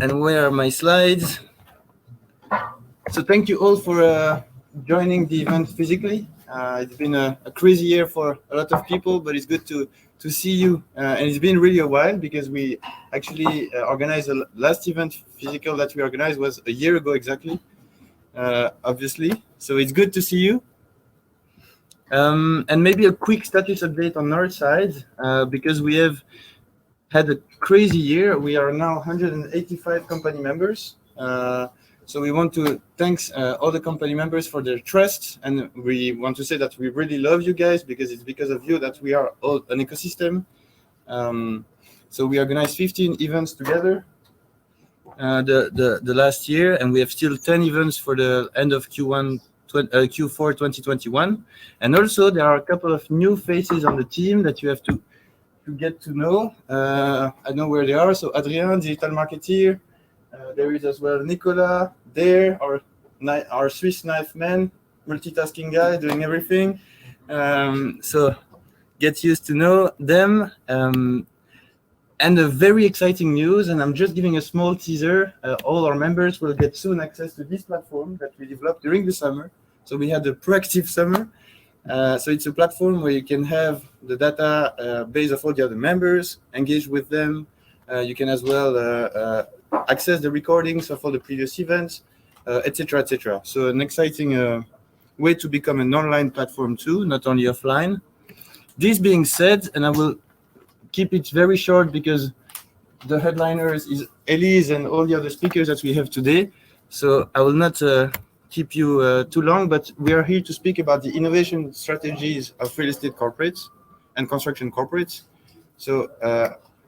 And where are my slides? So thank you all for joining the event physically. It's been a crazy year for a lot of people, but it's good to see you. And it's been really a while because we actually organized the last event physical that we organized was a year ago exactly, obviously. So it's good to see you. And maybe a quick status update on our side, because we have had a crazy year. We are now 185 company members. So we want to thank all the company members for their trust. And we want to say that we really love you guys because it's because of you that we are all an ecosystem. So we organized 15 events together the last year, and we have still 10 events for the end of Q4 2021. And also there are a couple of new faces on the team that you have to get to know. I know where they are. So Adrien, digital marketeer. There is as well Nicolas there, our Swiss knife man, multitasking guy, doing everything. So get used to know them. And a very exciting news, and I'm just giving a small teaser. All our members will get soon access to this platform that we developed during the summer. So we had a proactive summer. So it's a platform where you can have the data base of all the other members, engage with them. You can as well access the recordings of all the previous events, etc., etc. So an exciting way to become an online platform too, not only offline. This being said, and I will keep it very short because the headliners is Elise and all the other speakers that we have today. So I will not keep you too long, but we are here to speak about the innovation strategies of real estate corporates and construction corporates. So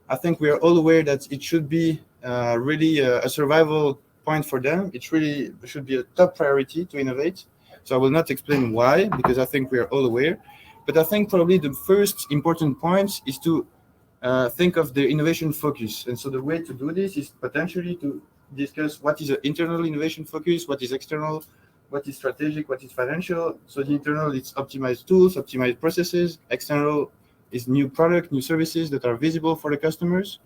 I think we are all aware that it should be really a survival point for them. It really should be a top priority to innovate. So I will not explain why, because I think we are all aware. But I think probably the first important point is to think of the innovation focus. And so the way to do this is potentially to discuss what is an internal innovation focus, what is external, what is strategic, what is financial. So the internal is optimized tools, optimized processes. External is new product, new services that are visible for the customers.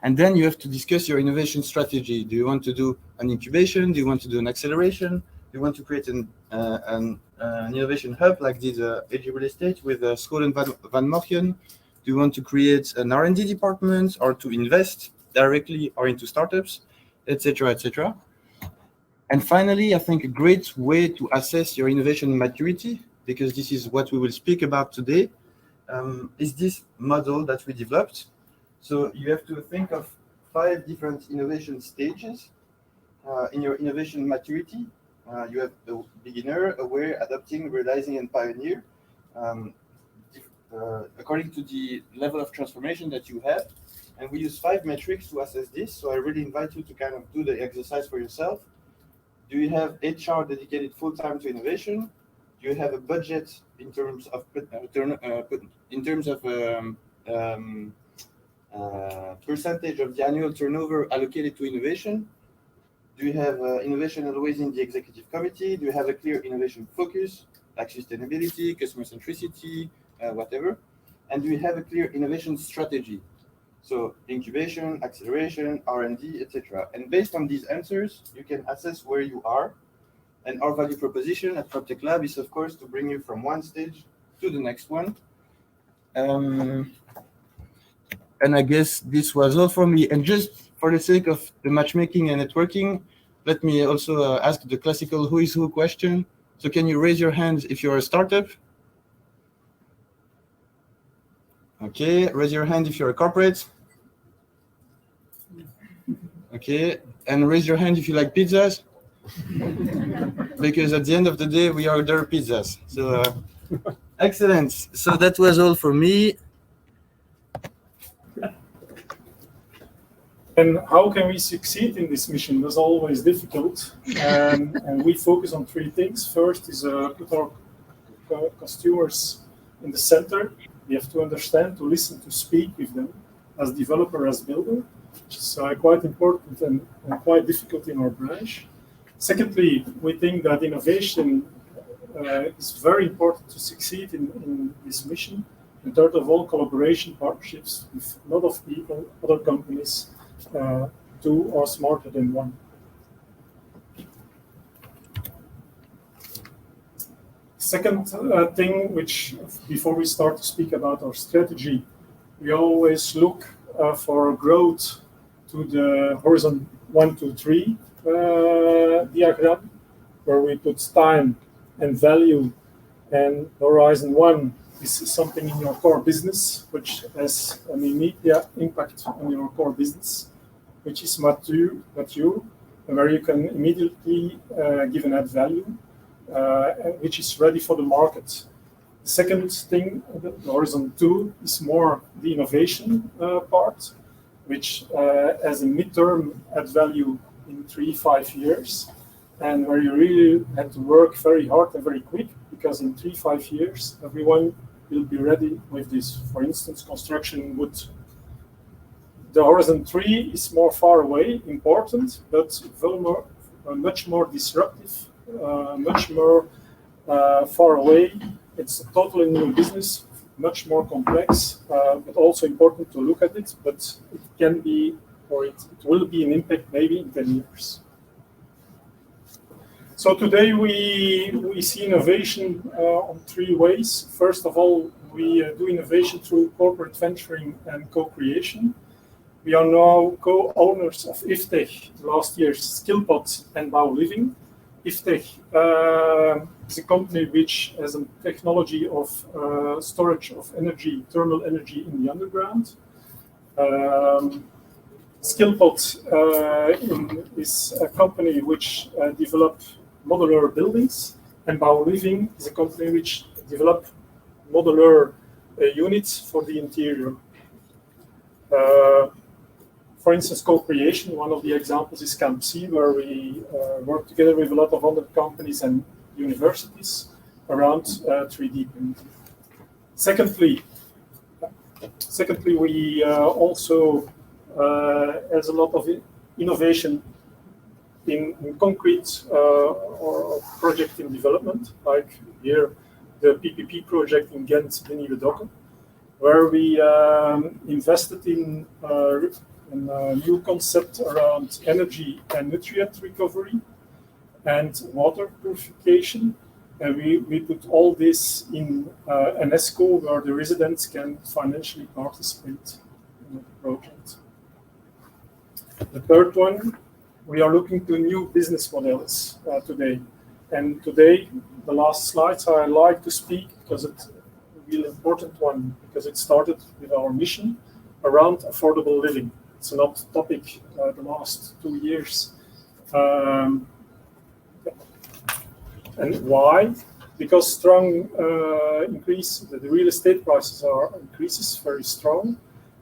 And then you have to discuss your innovation strategy. Do you want to do an incubation? Do you want to do an acceleration? Do you want to create an innovation hub like did AG Real Estate with Scholen van Morgen? Do you want to create an R&D department or to invest directly or into startups, etc., etc.? And finally, I think a great way to assess your innovation maturity, because this is what we will speak about today, is this model that we developed. So you have to think of 5 different innovation stages in your innovation maturity. You have the beginner, aware, adopting, realizing, and pioneer. According to the level of transformation that you have. And we use 5 metrics to assess this. So I really invite you to kind of do the exercise for yourself. Do you have HR dedicated full-time to innovation? Do you have a budget in terms of percentage of the annual turnover allocated to innovation? Do you have innovation always in the executive committee? Do you have a clear innovation focus, like sustainability, customer centricity, whatever? And do you have a clear innovation strategy? So incubation, acceleration, R&D, etc. And based on these answers, you can assess where you are. And our value proposition at PropTech Lab is, of course, to bring you from one stage to the next one. And I guess this was all for me. And just for the sake of the matchmaking and networking, let me also ask the classical who is who question. So can you raise your hands if you're a startup? Okay, raise your hand if you're a corporate. Okay, and raise your hand if you like pizzas. Because at the end of the day, we order pizzas. So excellent. So that was all for me. And how can we succeed in this mission? That's always difficult. And we focus on 3 things. First is put our customers in the center. We have to understand, to listen, to speak with them as developer, as builder, which is quite important and quite difficult in our branch. Secondly, we think that innovation is very important to succeed in this mission. And third of all, collaboration, partnerships with a lot of people, other companies, two are smarter than one. Second thing, which before we start to speak about our strategy, we always look for growth to the horizon 1 to 3 diagram, where we put time and value, and horizon 1 is something in your core business, which has an immediate impact on your core business, which is mature, and where you can immediately give an add value, which is ready for the market. The second thing, the horizon 2, is more the innovation part, which has a midterm add value in 3-5 years, and where you really have to work very hard and very quick, because in 3-5 years, everyone will be ready with this. For instance, construction wood. The horizon 3 is more far away, important, but much more disruptive, much more far away. It's a totally new business, much more complex, but also important to look at it. But it can be, or it will be an impact maybe in 10 years. So today we see innovation on 3 ways. First of all, we do innovation through corporate venturing and co-creation. We are now co-owners of IFTech, last year's Skillpot and Bouw Living. IFTech is a company which has a technology of storage of energy, thermal energy in the underground. Skillpot is a company which develops modular buildings, and Bouw Living is a company which develops modular units for the interior. For instance, co-creation, one of the examples is Camp C, where we work together with a lot of other companies and universities around 3D printing. Secondly, we also has a lot of innovation in concrete or project in development, like here the PPP project in Ghent, the Nieuwe Dokken, where we invested in a new concept around energy and nutrient recovery and water purification. And we put all this in an ESCO where the residents can financially participate in the project. The third one, we are looking to new business models today. And today, the last slides I like to speak because it's a really important one, because it started with our mission around affordable living. It's a hot topic the last 2 years. And why? Because strong increase, the real estate prices are increases very strong.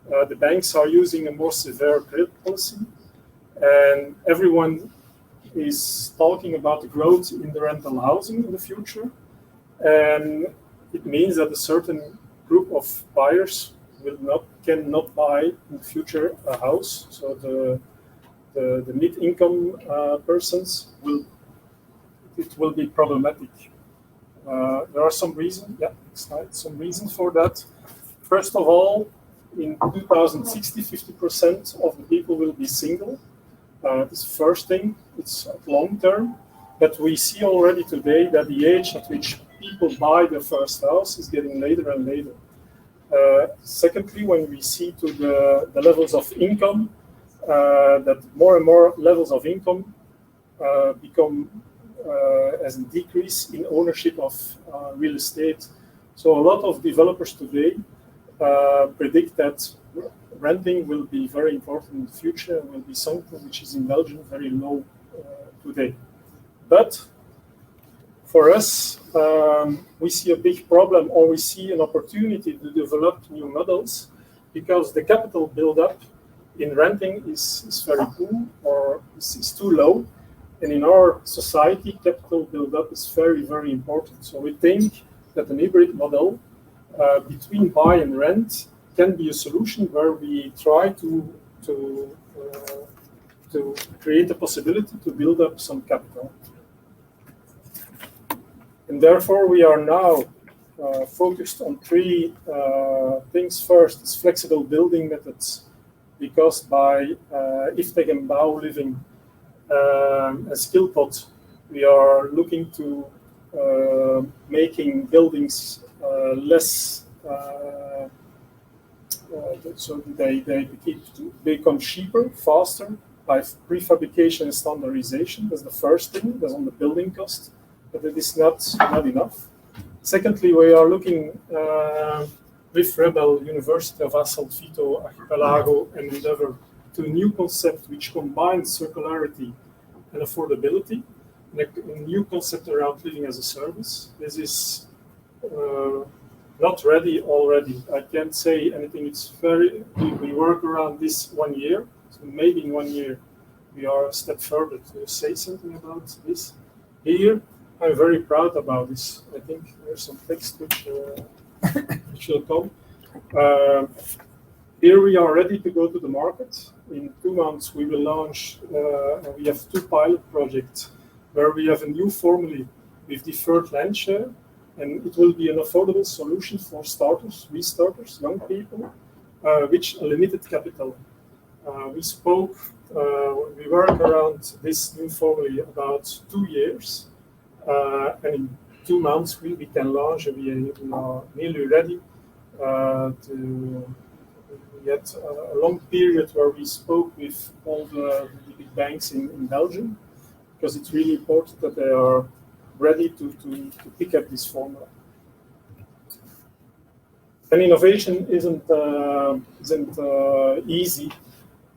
The banks are using a more severe credit policy, and everyone is talking about the growth in the rental housing in the future. And it means that a certain group of buyers cannot buy in the future a house. So the mid-income persons will be problematic. There are some reasons. Yeah, some reasons for that. First of all, in 2060, 50% of the people will be single. This is the first thing. It's long term, but we see already today that the age at which people buy their first house is getting later and later. Secondly, when we see to the levels of income, that more and more levels of income become as a decrease in ownership of real estate. So a lot of developers today predict that renting will be very important in the future and will be something which is in Belgium very low today. But for us, we see a big problem, or we see an opportunity to develop new models, because the capital build-up in renting is very poor, or is too low. And in our society, capital build-up is very, very important. So we think that an hybrid model between buy and rent can be a solution where we try to create a possibility to build up some capital. And therefore, we are now focused on 3 things. First is flexible building methods because by if they can bouw living a skill pot, we are looking to making buildings less so they become cheaper, faster by prefabrication and standardization. That's the first thing. That's on the building cost, but it is not enough. Secondly, we are looking with Rebel, University of Asphalt, Vito, Archipelago, and Endeavour to a new concept which combines circularity and affordability, and a new concept around living as a service. This is not ready already. I can't say anything. It's we work around this 1 year, so maybe in 1 year we are a step further to say something about this. Here, I'm very proud about this. I think there's some text which will come. Here we are ready to go to the market. In 2 months we will launch, we have 2 pilot projects where we have a new formula with deferred land share, and it will be an affordable solution for starters, restarters, young people, with a limited capital. We work around this new formula about 2 years, and in 2 months we can launch, and we are nearly ready to get a long period where we spoke with all the big banks in Belgium, because it's really important that they are ready to pick up this formula. And innovation isn't easy.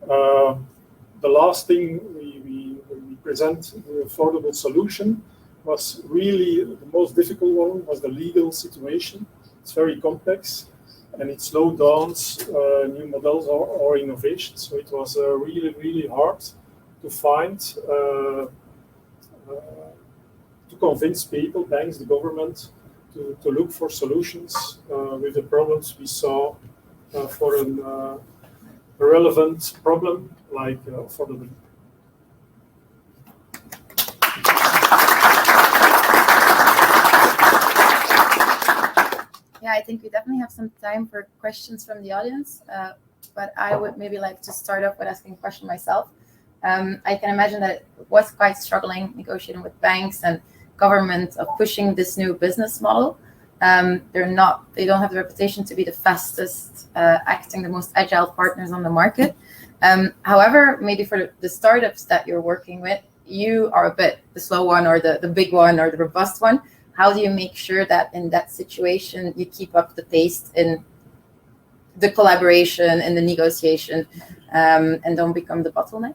The last thing we present, the affordable solution, was really the most difficult one, was the legal situation. It's very complex, and it slowed down new models or innovations. So it was really, really hard to find, to convince people, banks, the government, to look for solutions with the problems we saw for a relevant problem like affordability. Yeah, I think we definitely have some time for questions from the audience, but I would maybe like to start off with asking a question myself. I can imagine that it was quite struggling negotiating with banks and government of pushing this new business model. They don't have the reputation to be the fastest acting, the most agile partners on the market. However, maybe for the startups that you're working with, you are a bit the slow one or the big one or the robust one. How do you make sure that in that situation you keep up the pace in the collaboration and the negotiation, and don't become the bottleneck?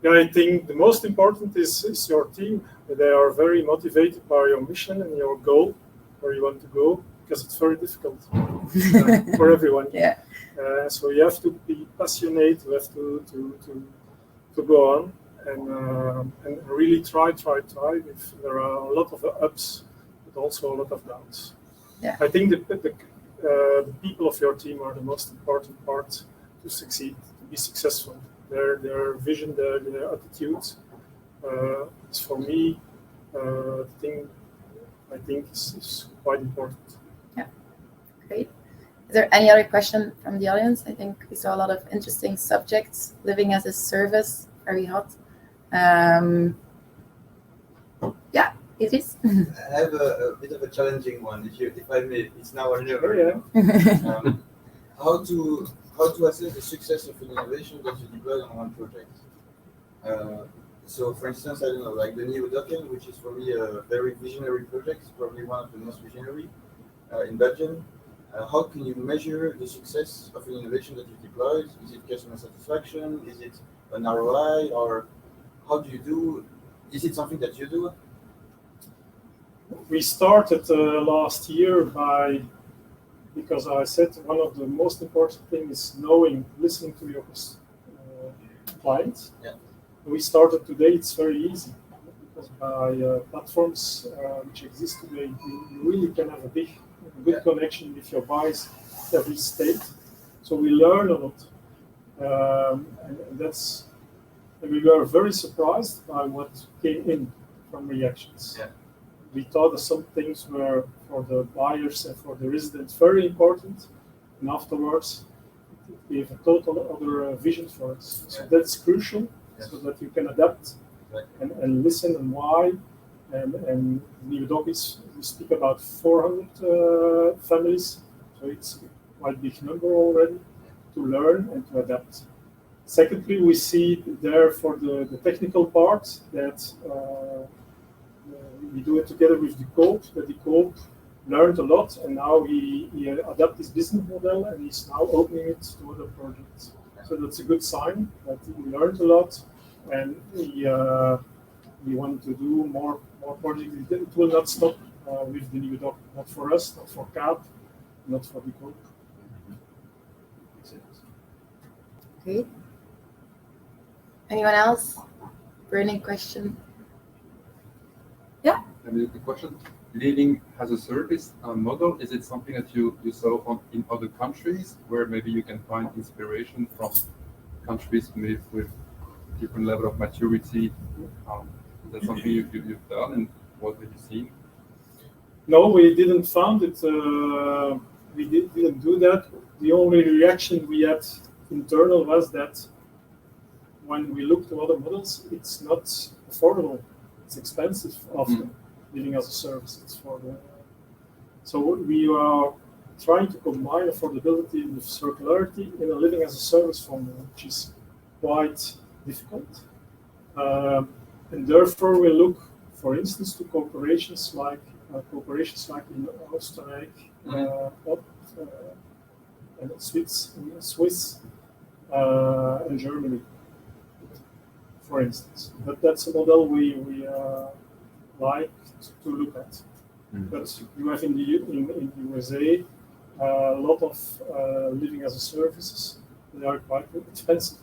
Yeah, I think the most important is your team. They are very motivated by your mission and your goal, where you want to go, because it's very difficult for everyone. Yeah. So you have to be passionate. You have to go on and really try. There are a lot of ups, but also a lot of downs. Yeah. I think the people of your team are the most important part to succeed, to be successful. Their vision, their attitudes. Is for me, I think is quite important. Yeah, great. Is there any other question from the audience? I think we saw a lot of interesting subjects. Living as a service, very hot. Yeah, it is. I have a bit of a challenging one, if I may. It's now or never. Yeah. How to assess the success of an innovation that you deploy on one project? So, for instance, I don't know, like the Neo Docken, which is for me a very visionary project, probably one of the most visionary in Belgium. How can you measure the success of an innovation that you deployed? Is it customer satisfaction? Is it an ROI? Or how do you do? Is it something that you do? We started last year because I said one of the most important things is listening to your clients. Yeah. We started today, it's very easy, because by platforms which exist today, you really can have a good connection with your buyers every state. So we learn a lot. And we were very surprised by what came in from reactions. Yeah. We thought that some things were for the buyers and for the residents very important, and afterwards we have a total other vision for it. So that's crucial, so that you can adapt and listen and why. And Nieuwe Dok is, we speak about 400 families, so it's quite a big number already to learn and to adapt. Secondly, we see there for the technical part that we do it together with the co-op, that the co-op learned a lot, and now he adapted his business model and he's now opening it to other projects. So that's a good sign that he learned a lot, and we want to do more projects. It will not stop with the Nieuwe Dok, not for us, not for CAP, not for the co-op. Okay. Anyone else? Burning question? Yeah. The question: living as a service model, is it something that you saw in other countries where maybe you can find inspiration from countries with different level of maturity? Is that something you've done, and what have you seen? No, we didn't find it. We didn't do that. The only reaction we had internal was that when we look to other models, it's not affordable. It's expensive often. Living as a service. It's for the. So we are trying to combine affordability with circularity in a living as a service formula, which is quite difficult. And therefore, we look, for instance, to corporations like in Austria, and Swiss, and Germany, for instance. But that's a model we like to look at. But you have in the USA a lot of living as a services. They are quite expensive.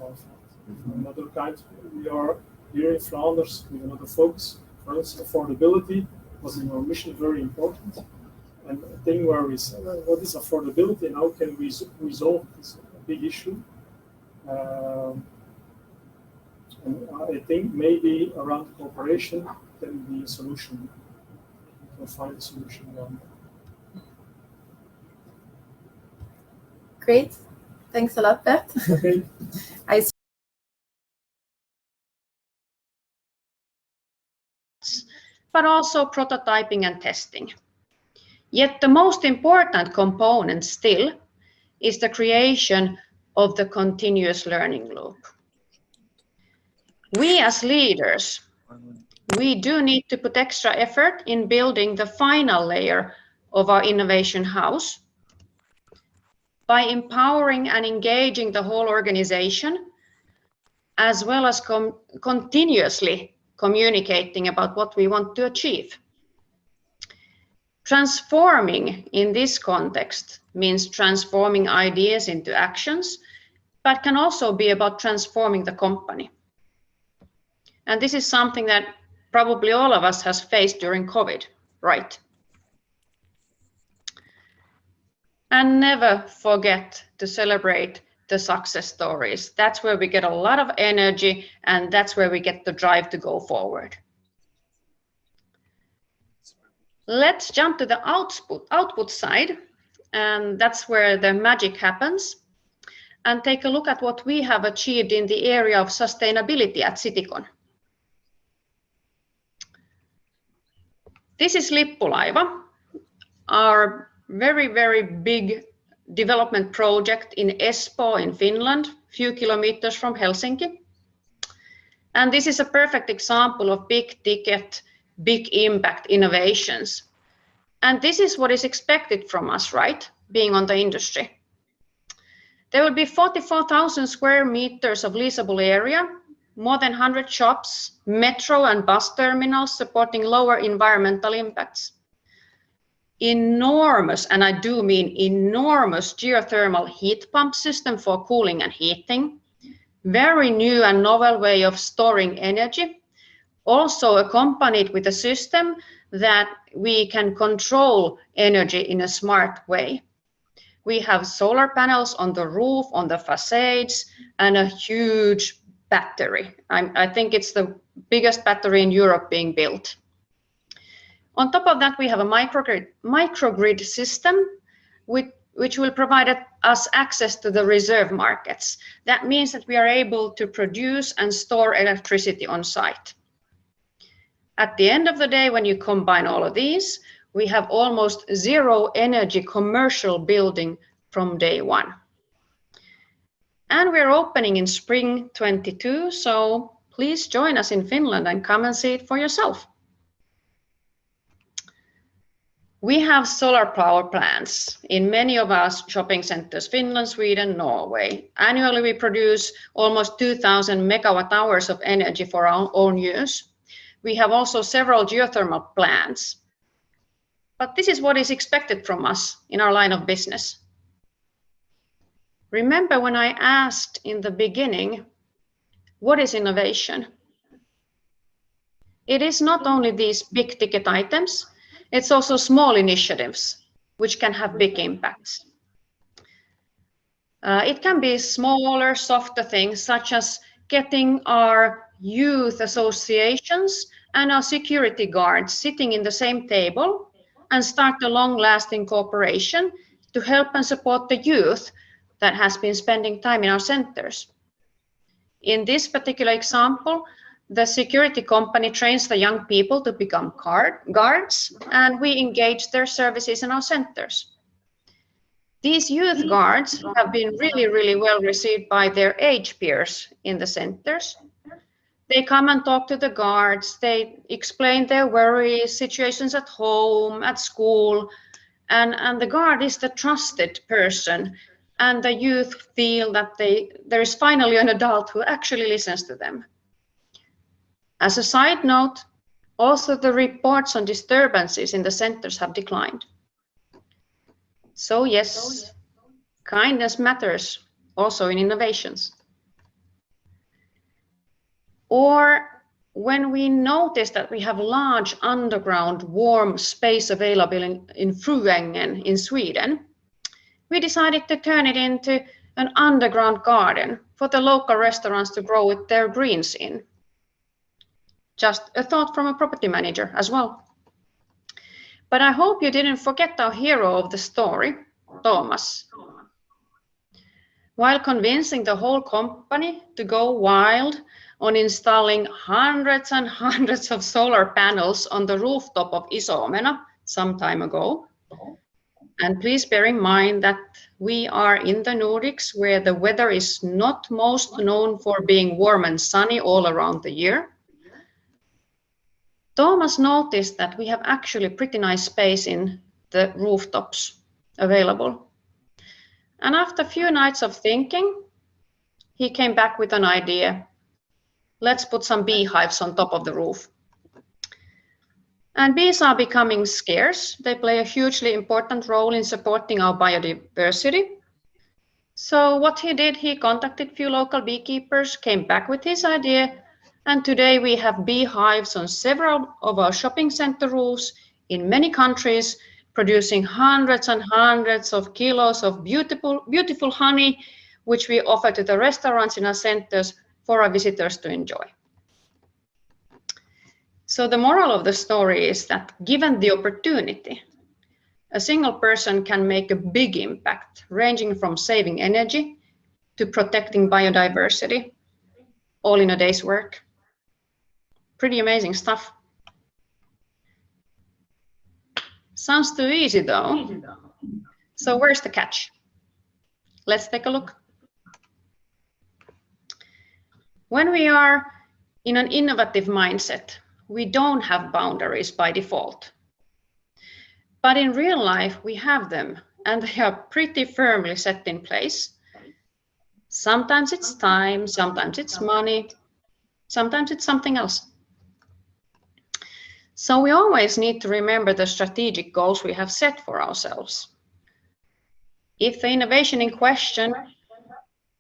Another kind, we are here in Flanders with another focus. For instance, affordability was in our mission very important. And a thing where we say, well, what is affordability and how can we resolve this big issue? And I think maybe around cooperation can be a solution. We'll find a solution then. Great. Thanks a lot, Bert. Okay. But also prototyping and testing. Yet the most important component still is the creation of the continuous learning loop. We as leaders, we do need to put extra effort in building the final layer of our innovation house by empowering and engaging the whole organization, as well as continuously communicating about what we want to achieve. Transforming in this context means transforming ideas into actions, but can also be about transforming the company. And this is something that probably all of us has faced during COVID, right? And never forget to celebrate the success stories. That's where we get a lot of energy, and that's where we get the drive to go forward. Let's jump to the output side, and that's where the magic happens, and take a look at what we have achieved in the area of sustainability at Citycon. This is Lippulaiva, our very, very big development project in Espoo in Finland, few kilometers from Helsinki. And this is a perfect example of big ticket, big impact innovations. And this is what is expected from us, right? Being on the industry. There will be 44,000 square meters of leasable area, more than 100 shops, metro and bus terminals supporting lower environmental impacts. Enormous, and I do mean enormous, geothermal heat pump system for cooling and heating. Very new and novel way of storing energy. Also accompanied with a system that we can control energy in a smart way. We have solar panels on the roof, on the facades, and a huge battery. I think it's the biggest battery in Europe being built. On top of that, we have a microgrid system, which will provide us access to the reserve markets. That means that we are able to produce and store electricity on site. At the end of the day, when you combine all of these, we have almost zero energy commercial building from day one. And we're opening in spring 22, so please join us in Finland and come and see it for yourself. We have solar power plants in many of our shopping centers, Finland, Sweden, Norway. Annually, we produce almost 2,000 megawatt hours of energy for our own use. We have also several geothermal plants. But this is what is expected from us in our line of business. Remember when I asked in the beginning, what is innovation? It is not only these big ticket items, it's also small initiatives which can have big impacts. It can be smaller, softer things such as getting our youth associations and our security guards sitting in the same table and start a long-lasting cooperation to help and support the youth that has been spending time in our centers. In this particular example, the security company trains the young people to become guards, and we engage their services in our centers. These youth guards have been really well received by their age peers in the centers. They come and talk to the guards, they explain their worries, situations at home, at school, and the guard is the trusted person, and the youth feel that there is finally an adult who actually listens to them. As a side note, also the reports on disturbances in the centers have declined. So yes, kindness matters also in innovations. Or when we notice that we have large underground warm space available in Fruängen in Sweden, we decided to turn it into an underground garden for the local restaurants to grow with their greens in. Just a thought from a property manager as well. But I hope you didn't forget our hero of the story, Thomas. While convincing the whole company to go wild on installing hundreds and hundreds of solar panels on the rooftop of Iso-Omena some time ago, and please bear in mind that we are in the Nordics where the weather is not most known for being warm and sunny all around the year, Thomas noticed that we have actually pretty nice space in the rooftops available. And after a few nights of thinking, he came back with an idea. Let's put some beehives on top of the roof. And bees are becoming scarce. They play a hugely important role in supporting our biodiversity. So what he did, he contacted a few local beekeepers, came back with his idea, and today we have beehives on several of our shopping center roofs in many countries, producing hundreds and hundreds of kilos of beautiful honey, which we offer to the restaurants in our centers for our visitors to enjoy. So the moral of the story is that given the opportunity, a single person can make a big impact, ranging from saving energy to protecting biodiversity, all in a day's work. Pretty amazing stuff. Sounds too easy though. So where's the catch? Let's take a look. When we are in an innovative mindset, we don't have boundaries by default. But in real life, we have them, and they are pretty firmly set in place. Sometimes it's time, sometimes it's money, sometimes it's something else. So we always need to remember the strategic goals we have set for ourselves. If the innovation in question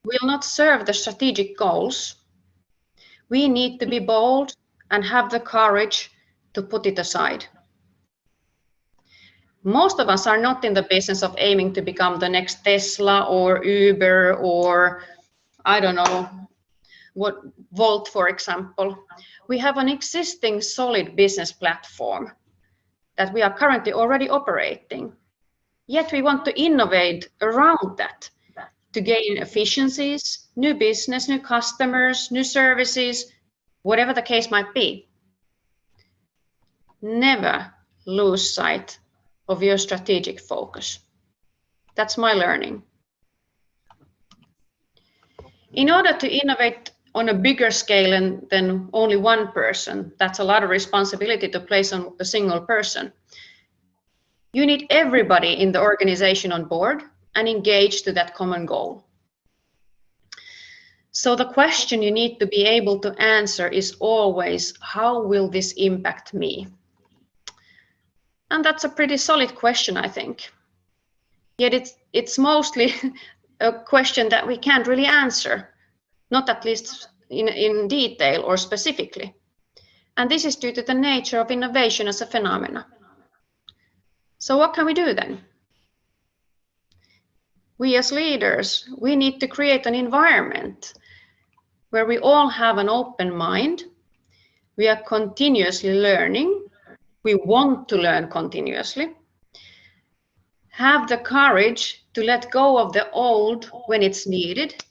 will not serve the strategic goals, we need to be bold and have the courage to put it aside. Most of us are not in the business of aiming to become the next Tesla or Uber or, I don't know, what Volt, for example. We have an existing solid business platform that we are currently already operating. Yet we want to innovate around that to gain efficiencies, new business, new customers, new services, whatever the case might be. Never lose sight of your strategic focus. That's my learning. In order to innovate on a bigger scale than only one person, that's a lot of responsibility to place on a single person. You need everybody in the organization on board and engaged to that common goal. So the question you need to be able to answer is always, how will this impact me? And that's a pretty solid question, I think. Yet it's mostly a question that we can't really answer, not at least in detail or specifically. And this is due to the nature of innovation as a phenomena. So what can we do then? We as leaders, we need to create an environment where we all have an open mind. We are continuously learning. We want to learn continuously. Have the courage to let go of the old when it's needed.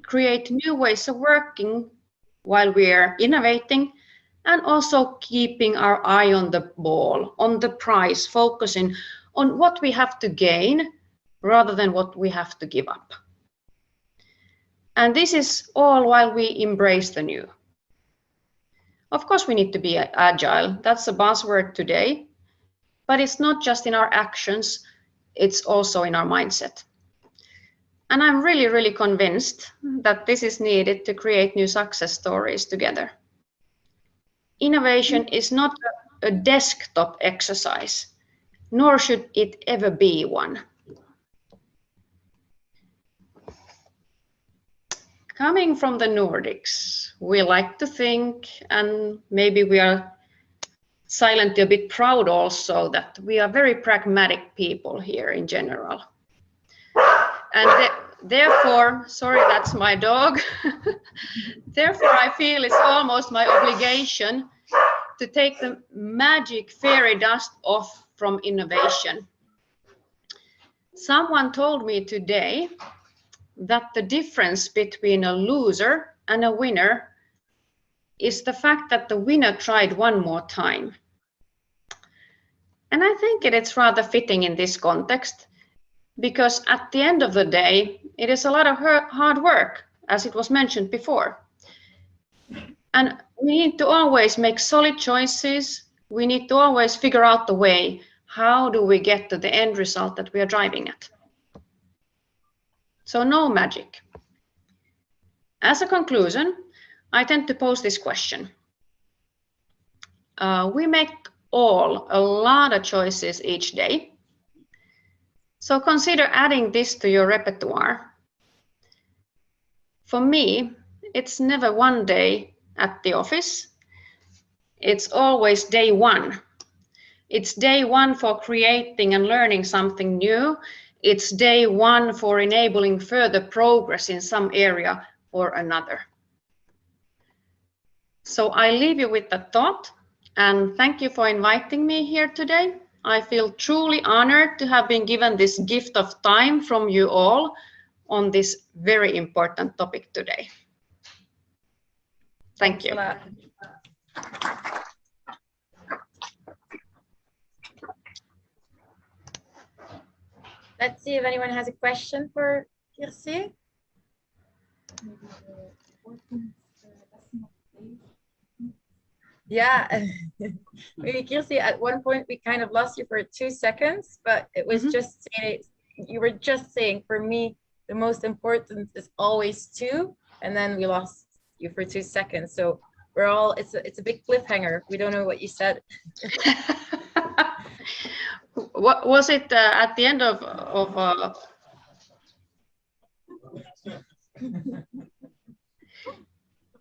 Create new ways of working while we are innovating, and also keeping our eye on the ball, on the prize, focusing on what we have to gain rather than what we have to give up. And this is all while we embrace the new. Of course, we need to be agile. That's a buzzword today, but it's not just in our actions, it's also in our mindset. And I'm really, really convinced that this is needed to create new success stories together. Innovation is not a desktop exercise, nor should it ever be one. Coming from the Nordics, we like to think, and maybe we are silently a bit proud also, that we are very pragmatic people here in general. And therefore, sorry, that's my dog. Therefore, I feel it's almost my obligation to take the magic fairy dust off from innovation. Someone told me today that the difference between a loser and a winner is the fact that the winner tried one more time. And I think it's rather fitting in this context, because at the end of the day, it is a lot of hard work, as it was mentioned before. And we need to always make solid choices. We need to always figure out the way, how do we get to the end result that we are driving at? So no magic. As a conclusion, I tend to pose this question. We make all a lot of choices each day. So consider adding this to your repertoire. For me, it's never one day at the office. It's always day one. It's day one for creating and learning something new. It's day one for enabling further progress in some area or another. So I leave you with that thought, and thank you for inviting me here today. I feel truly honored to have been given this gift of time from you all on this very important topic today. Thank you. Let's see if anyone has a question for Kirsi. Yeah, maybe Kirsi, at one point we kind of lost you for 2 seconds, but it was just saying, you were just saying, for me, the most important is always two, and then we lost you for 2 seconds. So we're all, it's a big cliffhanger. We don't know what you said. What was it at the end of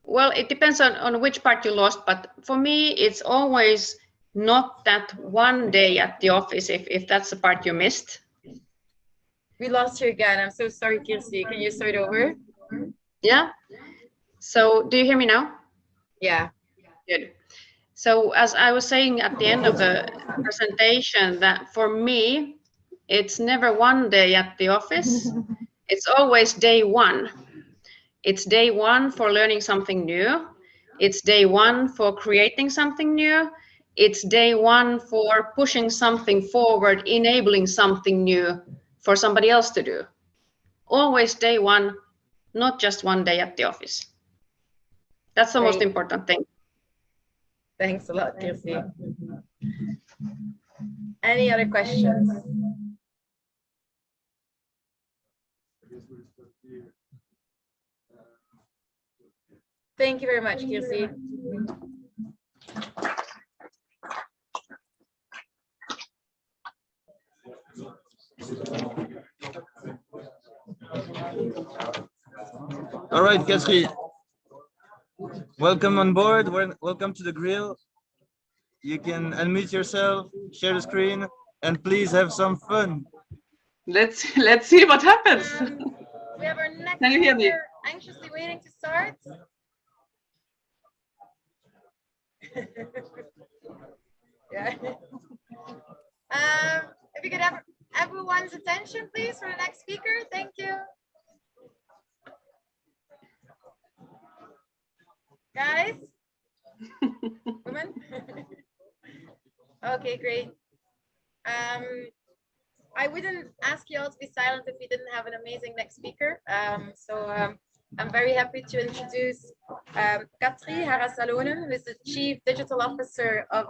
Well, it depends on which part you lost, but for me, it's always not that one day at the office, if that's the part you missed. We lost you again. I'm so sorry, Kirsi. Can you start over? Yeah. So do you hear me now? Yeah. Good. So as I was saying at the end of the presentation, that for me, It's never one day at the office. It's always day one. It's day one for learning something new. It's day one for creating something new. It's day one for pushing something forward, enabling something new for somebody else to do. Always day one, not just one day at the office. That's the most important thing. Thanks a lot, Kirsi. Any other questions? Thank you very much, Kirsi. All right, Katri. Welcome on board. Welcome to the grill. You can unmute yourself, share the screen, and please have some fun. Let's see what happens. We have our next Can you hear me? speaker anxiously waiting to start. Yeah. If you could have everyone's attention, please, for the next speaker. Thank you. Guys? Women? Okay, great. I wouldn't ask you all to be silent if we didn't have an amazing next speaker. I'm very happy to introduce Katri Harra-Salonen, who is the Chief Digital Officer of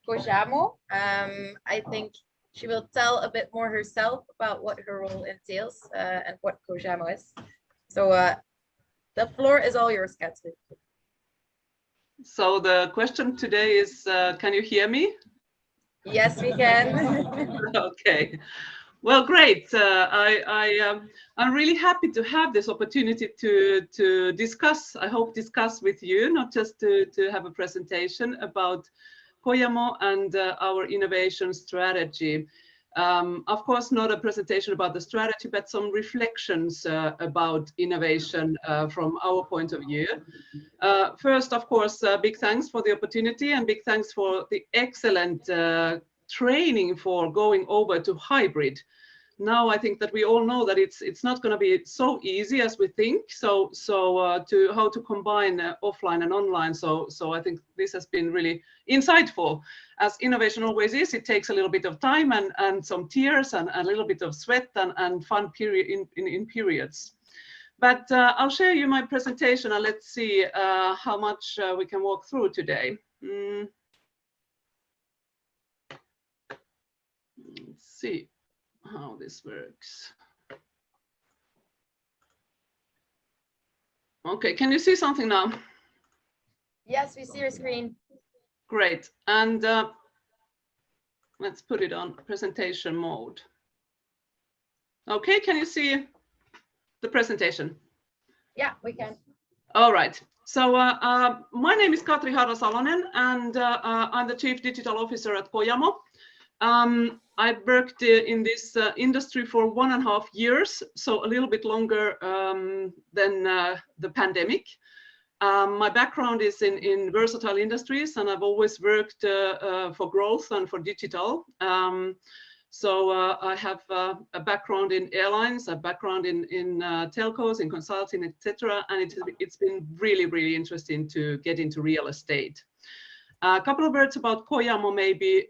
Kojamo. I think she will tell a bit more herself about what her role entails and what Kojamo is. So the floor is all yours, Katri. So the question today is, can you hear me? Yes, we can. Okay. Well, great. I'm really happy to have this opportunity to discuss, I hope discuss with you, not just to have a presentation about Kojamo and our innovation strategy. Of course, not a presentation about the strategy, but some reflections about innovation from our point of view. First, of course, big thanks for the opportunity and big thanks for the excellent training for going over to hybrid. Now I think that we all know that it's not going to be so easy as we think. So to how to combine offline and online. So I think this has been really insightful. As innovation always is, it takes a little bit of time and some tears and a little bit of sweat and fun period in periods. But I'll share you my presentation and let's see how much we can walk through today. Let's see how this works. Okay, can you see something now? Yes, we see your screen. Great, and let's put it on presentation mode. Okay, can you see the presentation? Yeah, we can. All right. So my name is Katri Harra-Salonen, and I'm the Chief Digital Officer at Kojamo. I worked in this industry for 1.5 years, so a little bit longer than the pandemic. My background is in versatile industries, and I've always worked for growth and for digital. So I have a background in airlines, a background in telcos, in consulting, etc. And it's been really, really interesting to get into real estate. A couple of words about Kojamo, maybe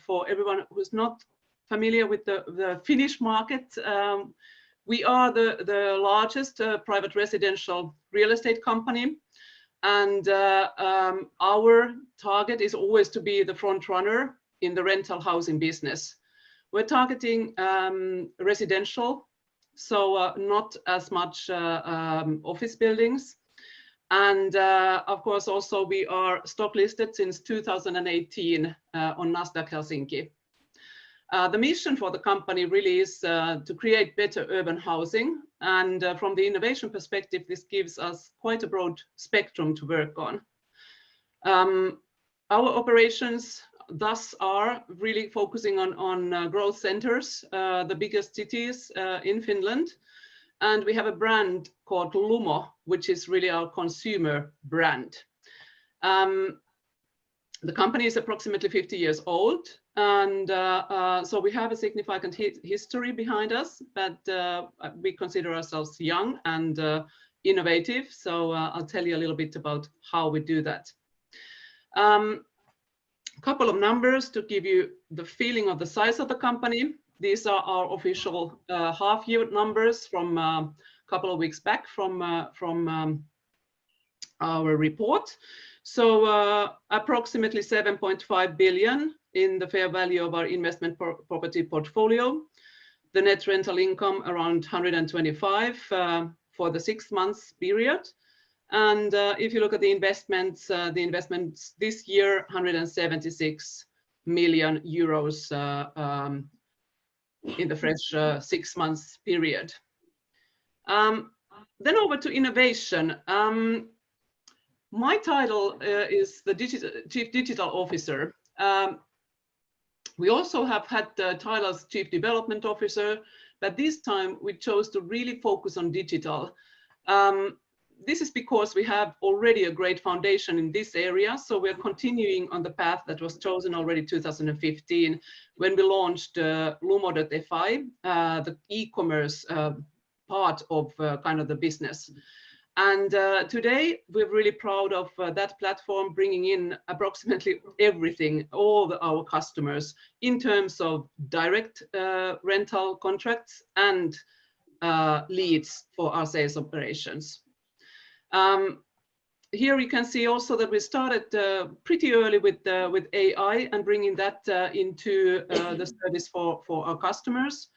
for everyone who's not familiar with the Finnish market. We are the largest private residential real estate company. And our target is always to be the front runner in the rental housing business. We're targeting residential, so not as much office buildings. And of course, also we are stock listed since 2018 on Nasdaq Helsinki. The mission for the company really is to create better urban housing. And from the innovation perspective, this gives us quite a broad spectrum to work on. Our operations thus are really focusing on growth centers, the biggest cities in Finland. And we have a brand called Lumo, which is really our consumer brand. The company is approximately 50 years old, and so we have a significant history behind us, but we consider ourselves young and innovative. So I'll tell you a little bit about how we do that. Couple of numbers to give you the feeling of the size of the company. These are our official half-year numbers from a couple of weeks back from our report. So approximately 7.5 billion in the fair value of our investment property portfolio. The net rental income around 125 for the 6 months period. And if you look at the investments this year, 176 million euros in the fresh 6 months period. Then over to innovation. My title is the Chief Digital Officer. We also have had the title as Chief Development Officer, but this time we chose to really focus on digital. This is because we have already a great foundation in this area, so we're continuing on the path that was chosen already 2015 when we launched Lumo.fi, the e-commerce part of kind of the business. And today we're really proud of that platform, bringing in approximately everything, all our customers in terms of direct rental contracts and leads for our sales operations. Here you can see also that we started pretty early with AI and bringing that into the service for our customers.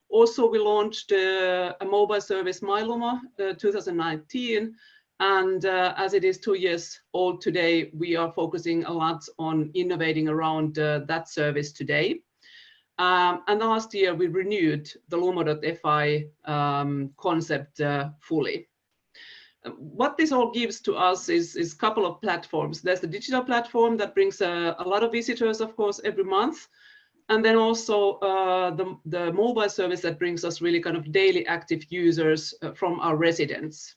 Also, we launched a mobile service, MyLumo, 2019, and as it is 2 years old today, we are focusing a lot on innovating around that service today. And last year, we renewed the Lumo.fi concept fully. What this all gives to us is a couple of platforms. There's the digital platform that brings a lot of visitors, of course, every month. And then also the mobile service that brings us really kind of daily active users from our residents.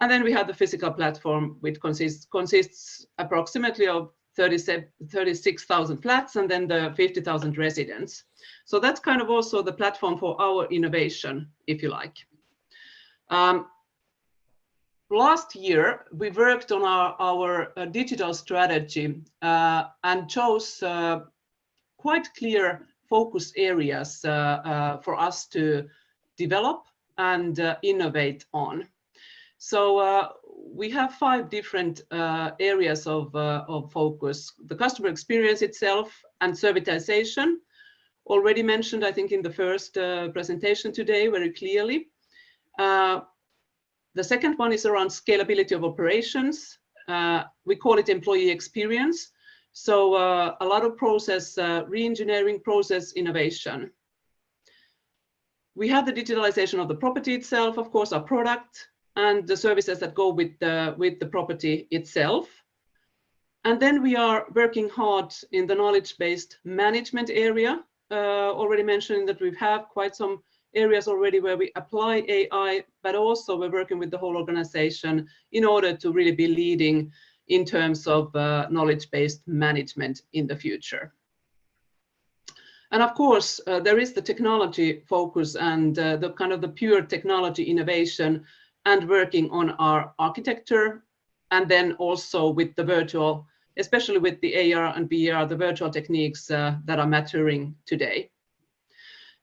And then we have the physical platform, which consists approximately of 36,000 flats and then the 50,000 residents. So that's kind of also the platform for our innovation, if you like. Last year, we worked on our digital strategy and chose quite clear focus areas for us to develop and innovate on. So we have 5 different areas of focus. The customer experience itself and servitization, already mentioned, I think, in the first presentation today very clearly. The second one is around scalability of operations. We call it employee experience. So a lot of process re-engineering, process innovation. We have the digitalization of the property itself, of course, our product and the services that go with the property itself. And then we are working hard in the knowledge-based management area. Already mentioning that we have quite some areas already where we apply AI, but also we're working with the whole organization in order to really be leading in terms of knowledge-based management in the future. And of course, there is the technology focus and the kind of the pure technology innovation and working on our architecture, and then also with the virtual, especially with the AR and VR, the virtual techniques that are maturing today.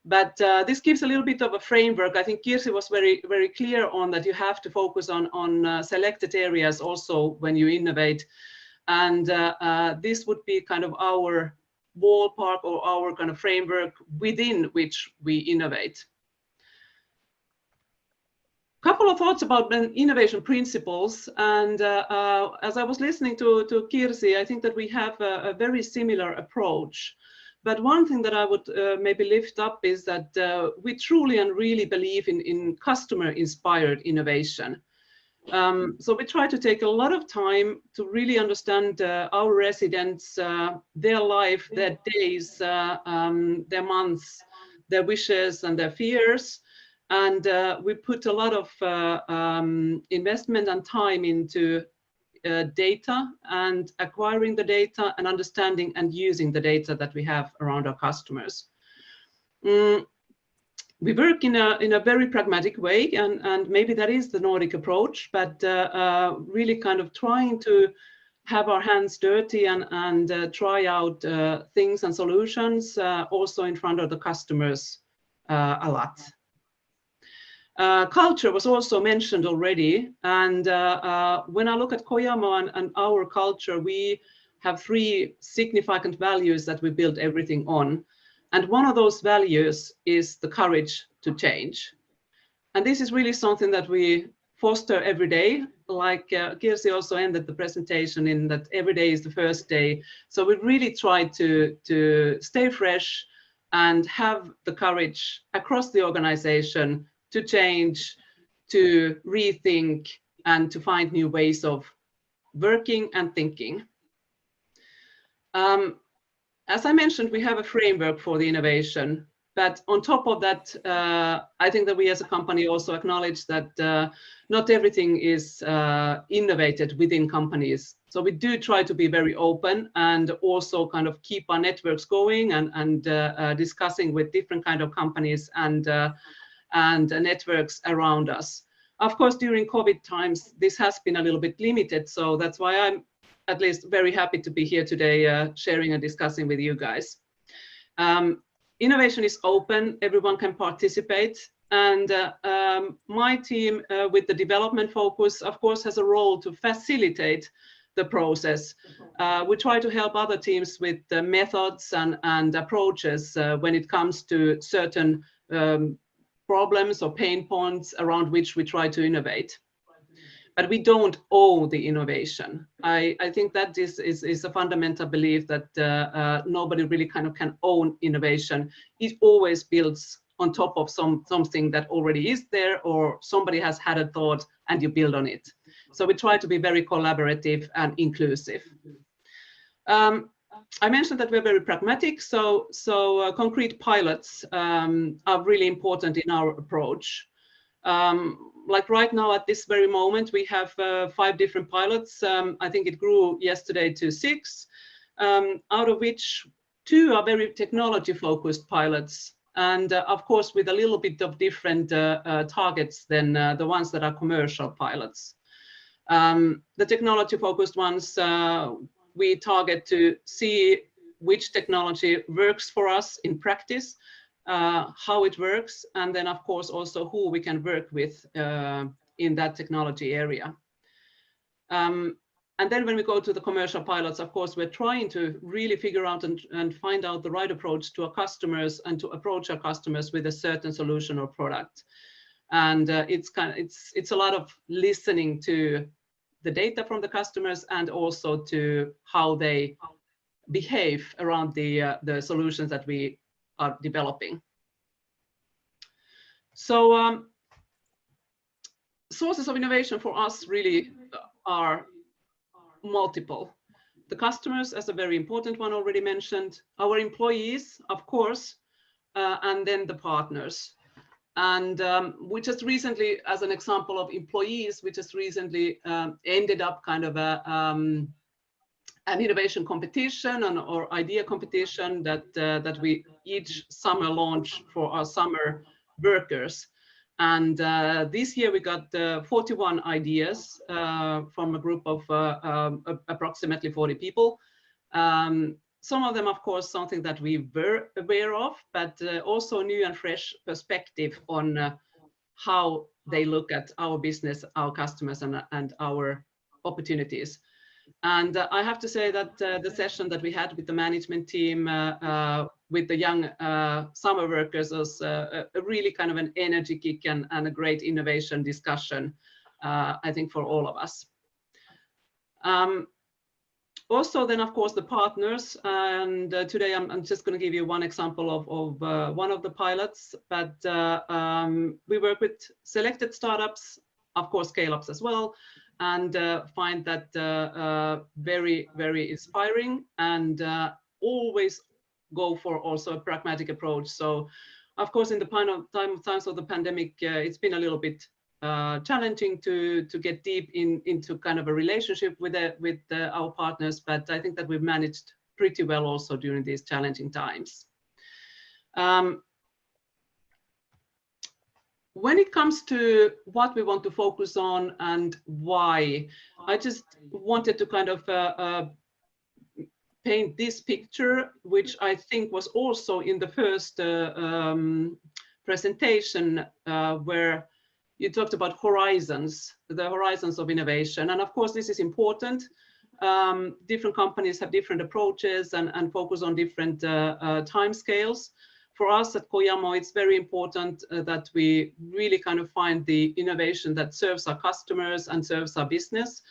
But this gives a little bit of a framework. I think Kirsi was very, very clear on that you have to focus on selected areas also when you innovate. And this would be kind of our ballpark or our kind of framework within which we innovate. Couple of thoughts about innovation principles. And as I was listening to Kirsi, I think that we have a very similar approach. But one thing that I would maybe lift up is that we truly and really believe in customer-inspired innovation. So we try to take a lot of time to really understand our residents, their life, their days, their months, their wishes and their fears. And we put a lot of investment and time into data and acquiring the data and understanding and using the data that we have around our customers. We work in a very pragmatic way, and maybe that is the Nordic approach, but really kind of trying to have our hands dirty and try out things and solutions also in front of the customers a lot. Culture was also mentioned already, and when I look at Kojamo and our culture, we have 3 significant values that we build everything on. And one of those values is the courage to change. And this is really something that we foster every day. Like Kirsi also ended the presentation in that every day is the first day. So we really try to stay fresh and have the courage across the organization to change, to rethink, and to find new ways of working and thinking. As I mentioned, we have a framework for the innovation, but on top of that, I think that we as a company also acknowledge that not everything is innovated within companies. So we do try to be very open and also kind of keep our networks going and discussing with different kind of companies and networks around us. Of course, during COVID times, this has been a little bit limited, so that's why I'm at least very happy to be here today sharing and discussing with you guys. Innovation is open, everyone can participate, and my team with the development focus, of course, has a role to facilitate the process. We try to help other teams with the methods and approaches when it comes to certain problems or pain points around which we try to innovate. But we don't own the innovation. I think that this is a fundamental belief that nobody really kind of can own innovation. It always builds on top of something that already is there, or somebody has had a thought and you build on it. So we try to be very collaborative and inclusive. I mentioned that we're very pragmatic, so concrete pilots are really important in our approach. Like right now at this very moment, we have 5 different pilots. I think it grew yesterday to 6, out of which 2 are very technology focused pilots. And of course, with a little bit of different targets than the ones that are commercial pilots. The technology focused ones, we target to see which technology works for us in practice, how it works, and then of course also who we can work with in that technology area. And then when we go to the commercial pilots, of course, we're trying to really figure out and find out the right approach to our customers and to approach our customers with a certain solution or product. And it's a lot of listening to the data from the customers and also to how they behave around the solutions that we are developing. So sources of innovation for us really are multiple. The customers, as a very important one already mentioned, our employees, of course, and then the partners. And we just recently, as an example of employees, we just recently ended up kind of an innovation competition or idea competition that we each summer launch for our summer workers. And this year we got 41 ideas from a group of approximately 40 people. Some of them, of course, something that we were aware of, but also new and fresh perspective on how they look at our business, our customers, and our opportunities. And I have to say that the session that we had with the management team, with the young summer workers, was a really kind of an energy kick and a great innovation discussion, I think, for all of us. Also, then, of course, the partners. And today I'm just going to give you one example of one of the pilots. But we work with selected startups, of course, scale-ups as well, and find that very, very inspiring, and always go for also a pragmatic approach. So, of course, in the times of the pandemic, it's been a little bit challenging to get deep into kind of a relationship with our partners, but I think that we've managed pretty well also during these challenging times. When it comes to what we want to focus on and why, I just wanted to kind of paint this picture, which I think was also in the first presentation where you talked about horizons, the horizons of innovation. And of course, this is important. Different companies have different approaches and focus on different timescales. For us at Kojamo, it's very important that we really kind of find the innovation that serves our customers and serves our business.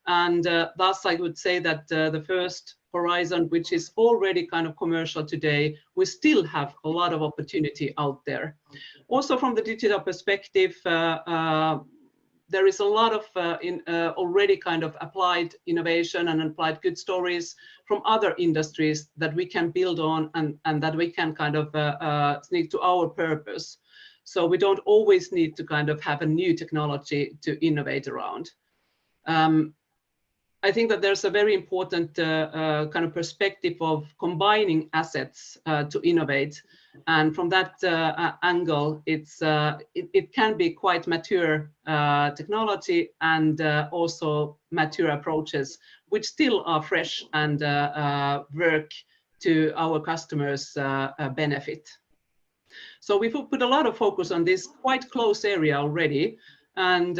And thus, I would say that the first horizon, which is already kind of commercial today, we still have a lot of opportunity out there. Also, from the digital perspective, there is a lot of already kind of applied innovation and applied good stories from other industries that we can build on and that we can kind of sneak to our purpose. So we don't always need to kind of have a new technology to innovate around. I think that there's a very important kind of perspective of combining assets to innovate. And from that angle, it can be quite mature technology and also mature approaches, which still are fresh and work to our customers' benefit. So we've put a lot of focus on this quite close area already, and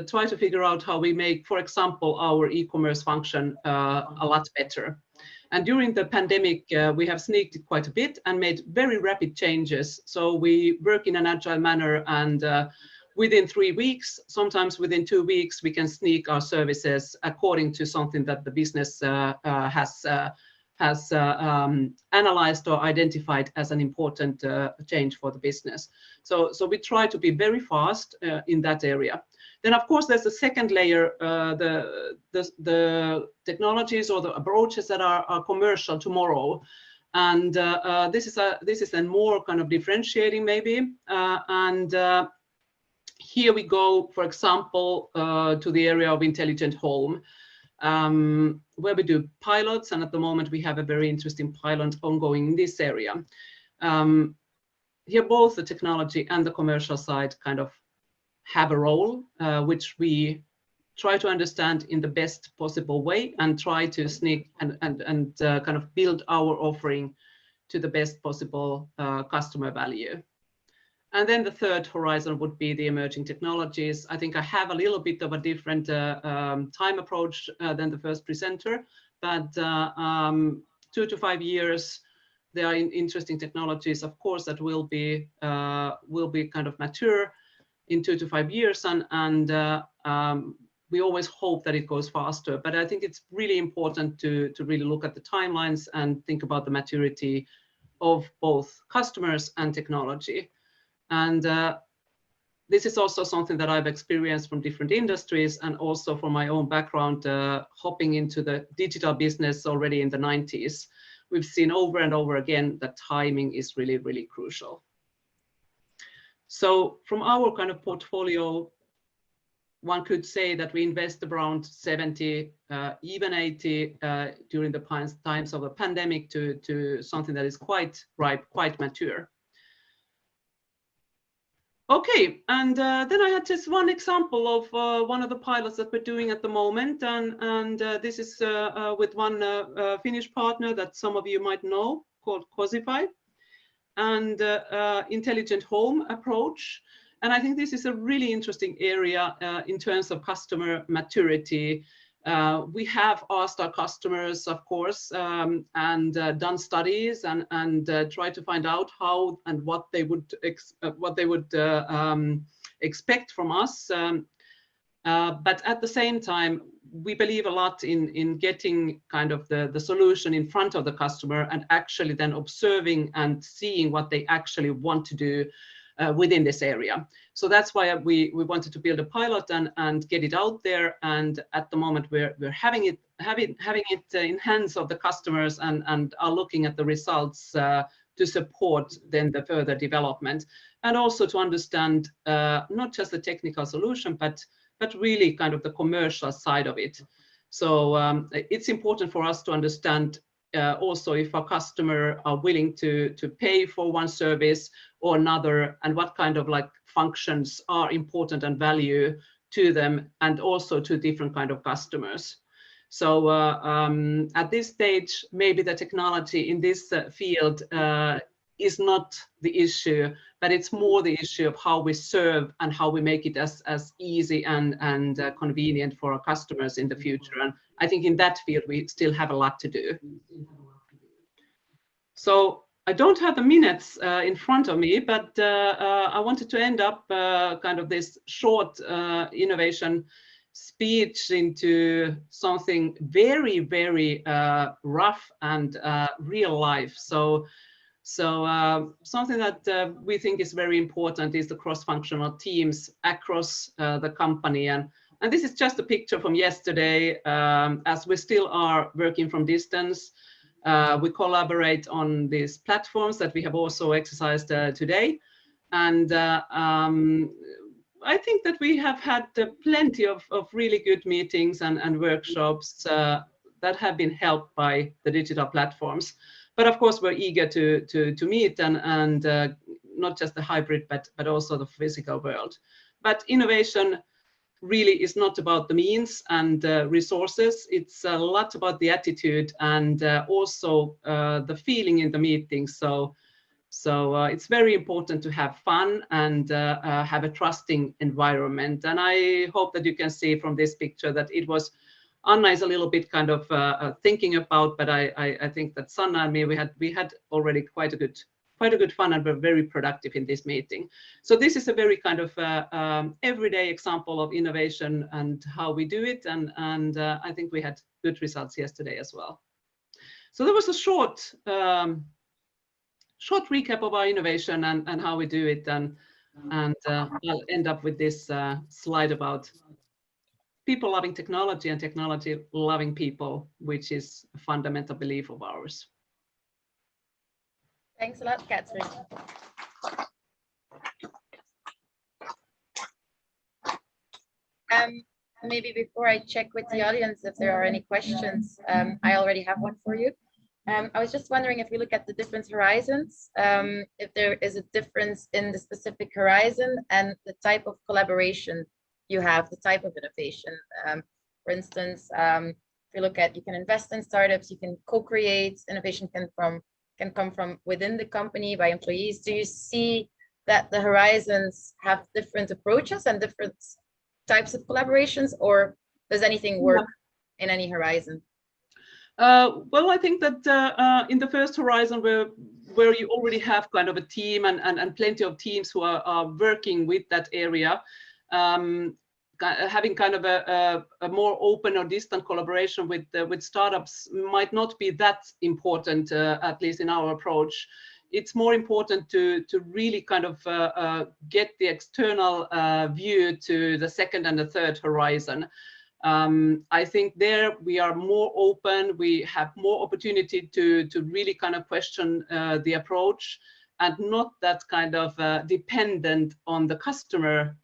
try to figure out how we make, for example, our e-commerce function a lot better. And during the pandemic, we have sneaked it quite a bit and made very rapid changes. So we work in an agile manner, and within 3 weeks, sometimes within 2 weeks, we can sneak our services according to something that the business has analyzed or identified as an important change for the business. So we try to be very fast in that area. Then, of course, there's a second layer, the technologies or the approaches that are commercial tomorrow. And this is then more kind of differentiating maybe. Here we go, for example, to the area of intelligent home, where we do pilots, and at the moment we have a very interesting pilot ongoing in this area. Here both the technology and the commercial side kind of have a role, which we try to understand in the best possible way and try to sneak and kind of build our offering to the best possible customer value. And then the third horizon would be the emerging technologies. I think I have a little bit of a different time approach than the first presenter, but 2 to 5 years, there are interesting technologies, of course, that will be kind of mature in 2 to 5 years, and we always hope that it goes faster. But I think it's really important to really look at the timelines and think about the maturity of both customers and technology. And this is also something that I've experienced from different industries and also from my own background, hopping into the digital business already in the 90s. We've seen over and over again that timing is really, really crucial. So from our kind of portfolio, one could say that we invest around 70, even 80 during the times of the pandemic to something that is quite ripe, quite mature. Okay, and then I had just one example of one of the pilots that we're doing at the moment, and this is with one Finnish partner that some of you might know, called Cosify, and intelligent home approach. And I think this is a really interesting area in terms of customer maturity. We have asked our customers, of course, and done studies and tried to find out how and what they would expect from us. But at the same time, we believe a lot in getting kind of the solution in front of the customer and actually then observing and seeing what they actually want to do within this area. So that's why we wanted to build a pilot and get it out there. And at the moment we're having it in hands of the customers and are looking at the results to support then the further development, and also to understand not just the technical solution, but really kind of the commercial side of it. So it's important for us to understand also if our customer are willing to pay for one service or another, and what kind of like functions are important and value to them, and also to different kind of customers. So at this stage, maybe the technology in this field is not the issue, but it's more the issue of how we serve and how we make it as easy and convenient for our customers in the future. And I think in that field, we still have a lot to do. So I don't have the minutes in front of me, but I wanted to end up kind of this short innovation speech into something very, very rough and real life. So something that we think is very important is the cross-functional teams across the company. And this is just a picture from yesterday, as we still are working from distance. We collaborate on these platforms that we have also exercised today. And I think that we have had plenty of really good meetings and workshops that have been helped by the digital platforms. But of course, we're eager to meet and not just the hybrid, but also the physical world. But innovation really is not about the means and resources. It's a lot about the attitude and also the feeling in the meeting. So it's very important to have fun and have a trusting environment. And I hope that you can see from this picture that it was Anna is a little bit kind of thinking about, but I think that Sanna and me, we had already quite a good fun and were very productive in this meeting. So this is a very kind of everyday example of innovation and how we do it. And I think we had good results yesterday as well. So there was a short recap of our innovation and how we do it. And I'll end up with this slide about people loving technology and technology loving people, which is a fundamental belief of ours. Thanks a lot, Katri. Maybe before I check with the audience if there are any questions, I already have one for you. I was just wondering if you look at the different horizons, if there is a difference in the specific horizon and the type of collaboration you have, the type of innovation. For instance, if you look at, you can invest in startups, you can co-create, innovation can come from within the company by employees. Do you see that the horizons have different approaches and different types of collaborations, or does anything work in any horizon? Well, I think that in the first horizon where you already have kind of a team and plenty of teams who are working with that area, having kind of a more open or distant collaboration with startups might not be that important, at least in our approach. It's more important to really kind of get the external view to the second and the third horizon. I think there we are more open, we have more opportunity to really kind of question the approach and not that kind of dependent on the customer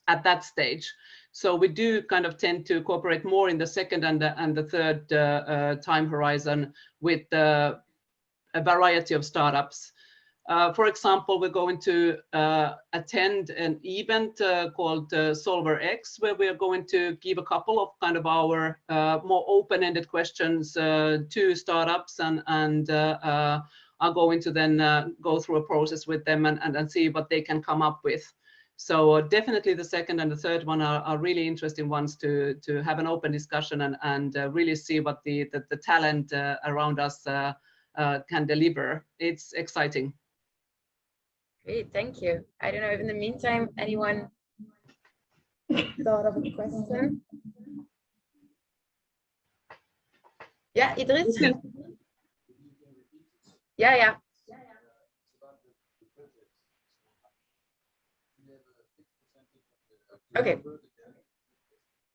at that stage. So we do kind of tend to cooperate more in the second and the third time horizon with a variety of startups. For example, we're going to attend an event called Solver X, where we are going to give a couple of kind of our more open-ended questions to startups and are going to then go through a process with them and see what they can come up with. So definitely the second and the third one are really interesting ones to have an open discussion and really see what the talent around us can deliver. It's exciting. Great, thank you. I don't know if in the meantime anyone thought of a question. Yeah, Idris. Yeah. Okay.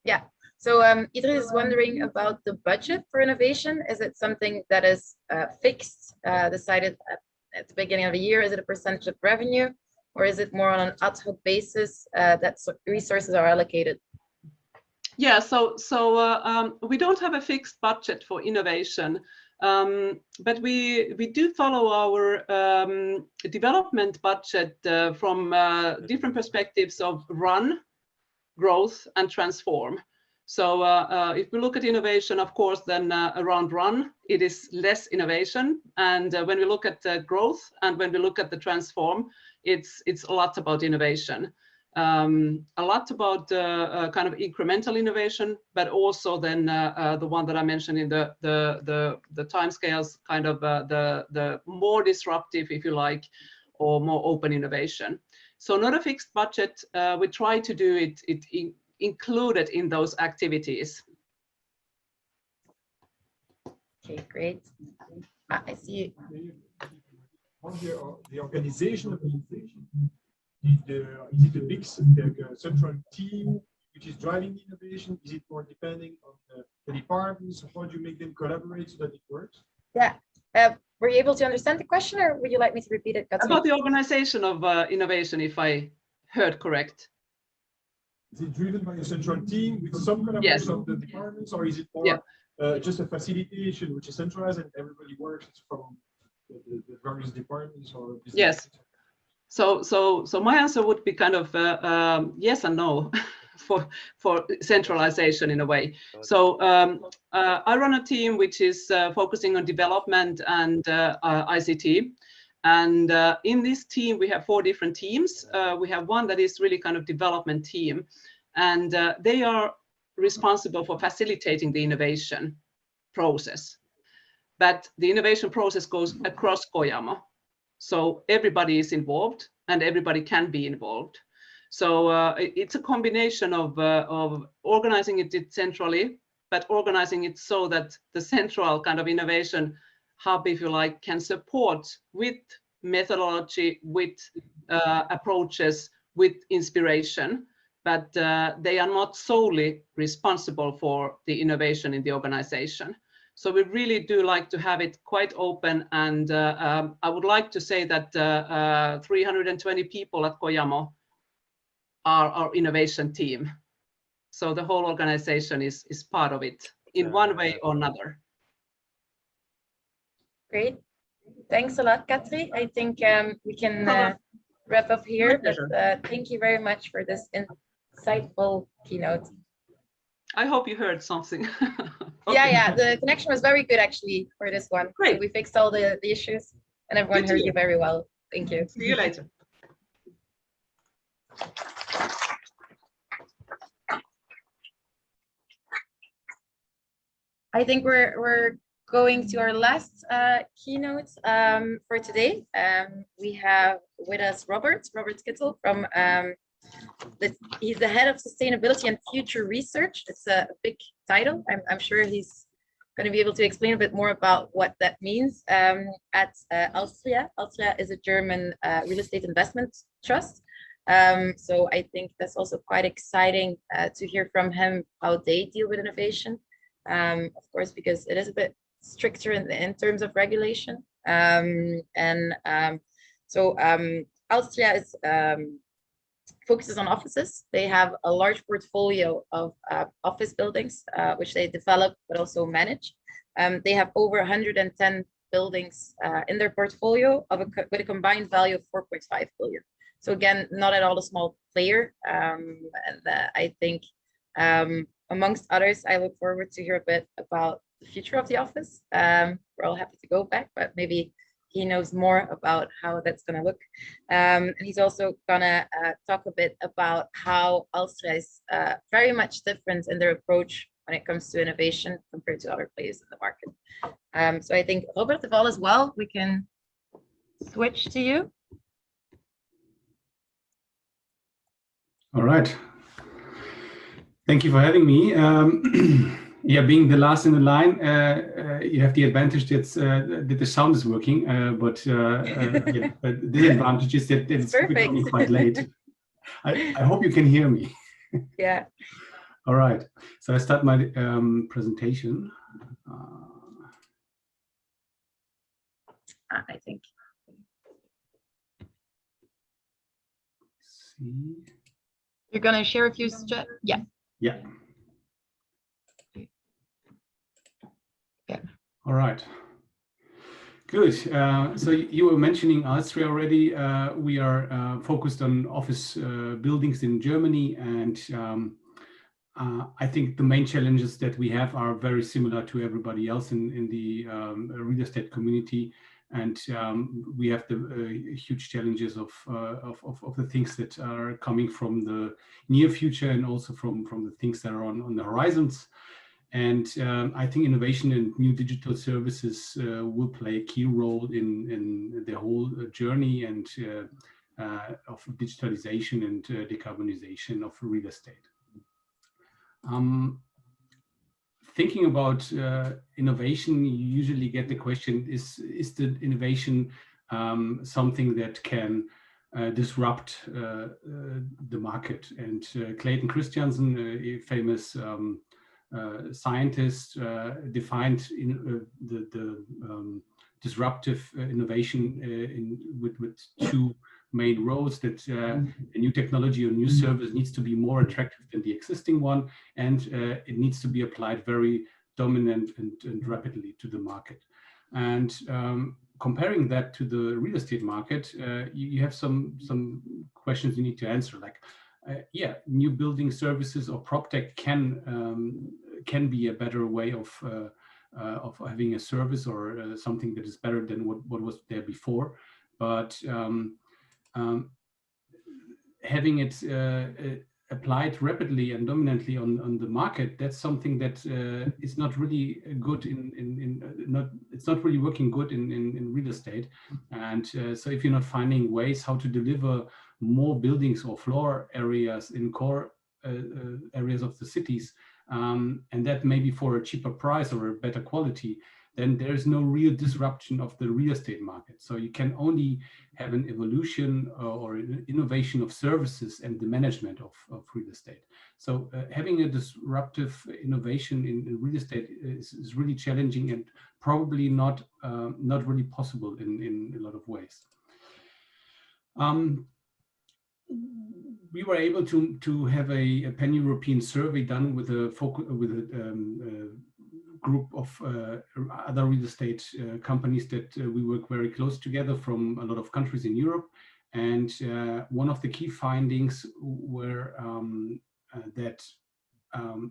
Yeah. So Idris is wondering about the budget for innovation. Is it something that is fixed, decided at the beginning of the year? Is it a percentage of revenue, or is it more on an ad hoc basis that resources are allocated? Yeah, so we don't have a fixed budget for innovation, but we do follow our development budget from different perspectives of run, growth, and transform. So if we look at innovation, of course, then around run, it is less innovation. And when we look at growth and when we look at the transform, it's a lot about innovation. A lot about kind of incremental innovation, but also then the one that I mentioned in the timescales, kind of the more disruptive, if you like, or more open innovation. So not a fixed budget. We try to do it included in those activities. Okay, great. I see. On the organization of the innovation, is it a big central team which is driving the innovation? Is it more depending on the departments? How do you make them collaborate so that it works? Yeah. Were you able to understand the question, or would you like me to repeat it, Katri? About the organization of innovation, if I heard correct. Is it driven by a central team with some collaboration of the departments, or is it more just a facilitation which is centralized and everybody works from the various departments or business? Yes. So my answer would be kind of yes and no for centralization in a way. So I run a team which is focusing on development and ICT. And in this team, we have 4 different teams. We have one that is really kind of development team, and they are responsible for facilitating the innovation process. But the innovation process goes across Kojamo. So everybody is involved and everybody can be involved. So it's a combination of organizing it centrally, but organizing it so that the central kind of innovation hub, if you like, can support with methodology, with approaches, with inspiration, but they are not solely responsible for the innovation in the organization. So we really do like to have it quite open, and I would like to say that 320 people at Kojamo are our innovation team. So the whole organization is part of it in one way or another. Great. Thanks a lot, Katri. I think we can wrap up here. But, thank you very much for this insightful keynote. I hope you heard something. Okay. Yeah, the connection was very good actually for this one. Great. So we fixed all the issues and everyone heard you very well. Thank you. See you later. I think we're going to our last keynote for today. We have with us Robert Kitel from he's the head of sustainability and future research. It's a big title. I'm sure he's going to be able to explain a bit more about what that means at alstria. Alstria is a German real estate investment trust. So I think that's also quite exciting to hear from him how they deal with innovation. Of course, because it is a bit stricter in terms of regulation. So alstria is focuses on offices. They have a large portfolio of office buildings, which they develop but also manage. They have over 110 buildings in their portfolio with a combined value of 4.5 billion. So again, not at all a small player. I think amongst others, I look forward to hear a bit about the future of the office. We're all happy to go back, but maybe he knows more about how that's going to look. And he's also going to talk a bit about how alstria is very much different in their approach when it comes to innovation compared to other players in the market. So I think, Robert, if all is well, we can switch to you. All right. Thank you for having me. Yeah, being the last in the line, you have the advantage that the sound is working, but the disadvantage is that it's becoming quite late. I hope you can hear me. Yeah. All right. So I start my presentation. I think. See. You're gonna share a few. Yeah. Yeah. Yeah. All right. Good. So you were mentioning alstria already. We are focused on office buildings in Germany, and I think the main challenges that we have are very similar to everybody else in the real estate community, and we have the huge challenges of the things that are coming from the near future and also from the things that are on the horizons. And I think innovation and new digital services will play a key role in the whole journey and of digitalization and decarbonization of real estate. Thinking about innovation, you usually get the question, is the innovation something that can disrupt the market? And Clayton Christensen, a famous scientist, defined the disruptive innovation with two main roles, that a new technology or new service needs to be more attractive than the existing one, and it needs to be applied very dominant and rapidly to the market. And comparing that to the real estate market, you have some questions you need to answer, like yeah, new building services or PropTech can be a better way of having a service or something that is better than what was there before. But having it applied rapidly and dominantly on the market, that's something that is not really good it's not really working good in real estate. And so if you're not finding ways how to deliver more buildings or floor areas in core areas of the cities, and that maybe for a cheaper price or a better quality, then there's no real disruption of the real estate market. So you can only have an evolution or an innovation of services and the management of real estate. So having a disruptive innovation in real estate is really challenging and probably not really possible in a lot of ways. We were able to have a pan-European survey done with a group of other real estate companies that we work very close together from a lot of countries in Europe. And one of the key findings were that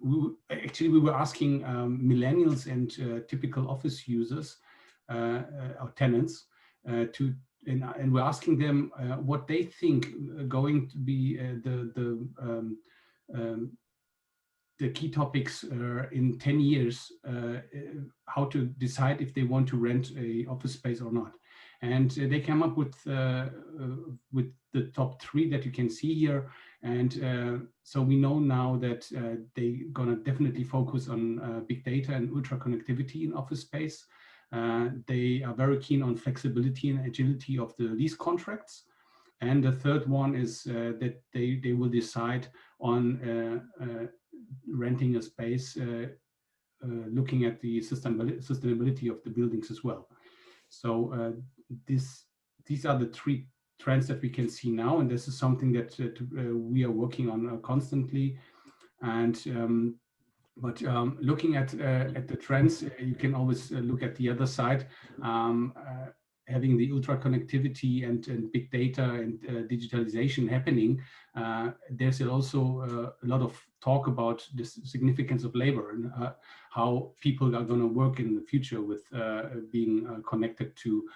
we were asking millennials and typical office users or tenants and we're asking them what they think going to be the key topics in 10 years, how to decide if they want to rent a office space or not. And they came up with the top 3 that you can see here. And so we know now that they're gonna definitely focus on big data and ultra connectivity in office space. They are very keen on flexibility and agility of the lease contracts. And the third one is that they will decide on renting a space, looking at the sustainability of the buildings as well. So these are the 3 trends that we can see now, and this is something that we are working on constantly. And but looking at the trends, you can always look at the other side. Having the ultra connectivity and big data and digitalization happening, there's also a lot of talk about the significance of labor and how people are going to work in the future with being connected to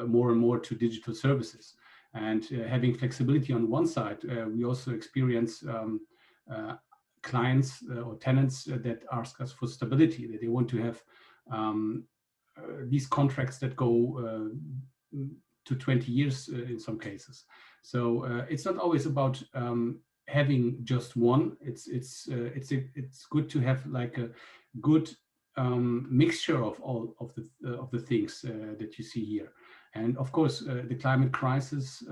more and more to digital services. And having flexibility on one side, we also experience clients or tenants that ask us for stability, that they want to have these contracts that go to 20 years in some cases. So it's not always about having just one. It's good to have like a good mixture of all of the things that you see here. And of course, the climate crisis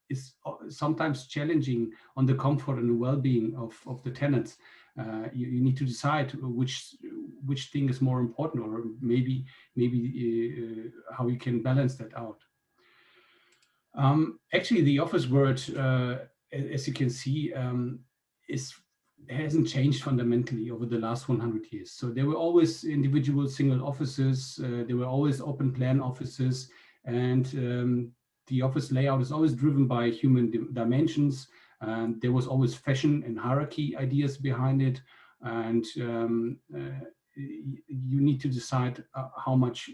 is sometimes challenging on the comfort and the well-being of the tenants. You need to decide which thing is more important, or maybe how you can balance that out. Actually, the office world, as you can see, hasn't changed fundamentally over the last 100 years. So there were always individual single offices, there were always open plan offices, and the office layout is always driven by human dimensions. And there was always fashion and hierarchy ideas behind it. And you need to decide how much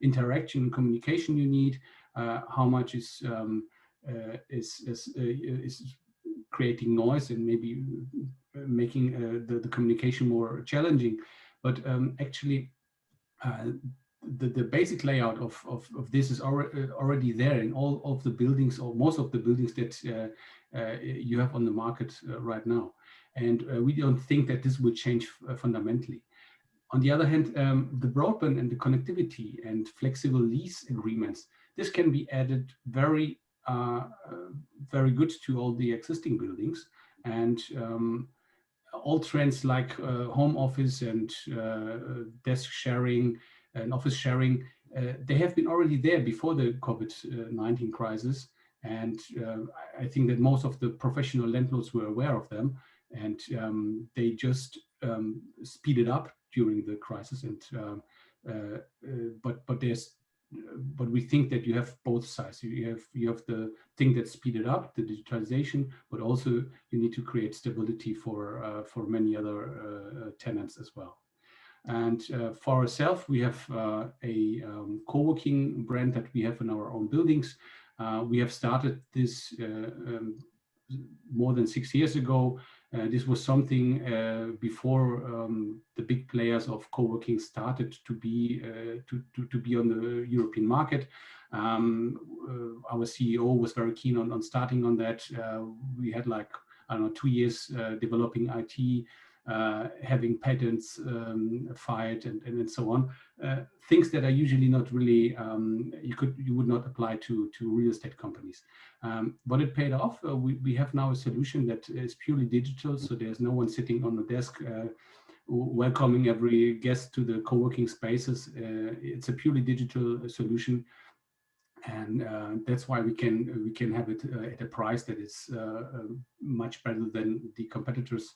interaction and communication you need, how much is creating noise and maybe making the communication more challenging. But actually, the basic layout of this is already there in all of the buildings, or most of the buildings that you have on the market right now. And we don't think that this will change fundamentally. On the other hand, the broadband and the connectivity and flexible lease agreements, this can be added very good to all the existing buildings. And all trends like home office and desk sharing and office sharing, they have been already there before the COVID-19 crisis. And I think that most of the professional landlords were aware of them, and they just speeded up during the crisis. And but we think that you have both sides. You have the thing that speeded up, the digitalization, but also you need to create stability for many other tenants as well. And for ourselves, we have a co-working brand that we have in our own buildings. We have started this more than 6 years ago. This was something before the big players of co-working started to be on the European market. Our CEO was very keen on starting on that. We had 2 years developing IT, having patents filed, and so on. Things that are usually not really you would not apply to real estate companies. But it paid off. We have now a solution that is purely digital, so there's no one sitting on the desk welcoming every guest to the co-working spaces. It's a purely digital solution, and that's why we can have it at a price that is much better than the competitors.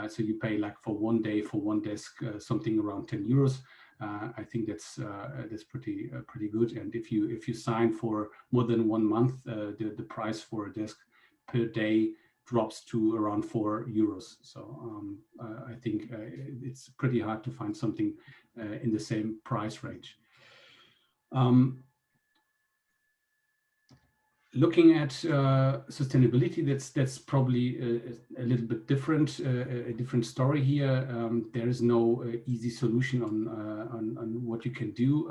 So you pay for 1 day for one desk something around 10 euros. I think that's pretty good. And if you sign for more than 1 month, the price for a desk per day drops to around 4 euros. So I think it's pretty hard to find something in the same price range. Looking at sustainability, that's probably a little bit different, a different story here. There is no easy solution on what you can do.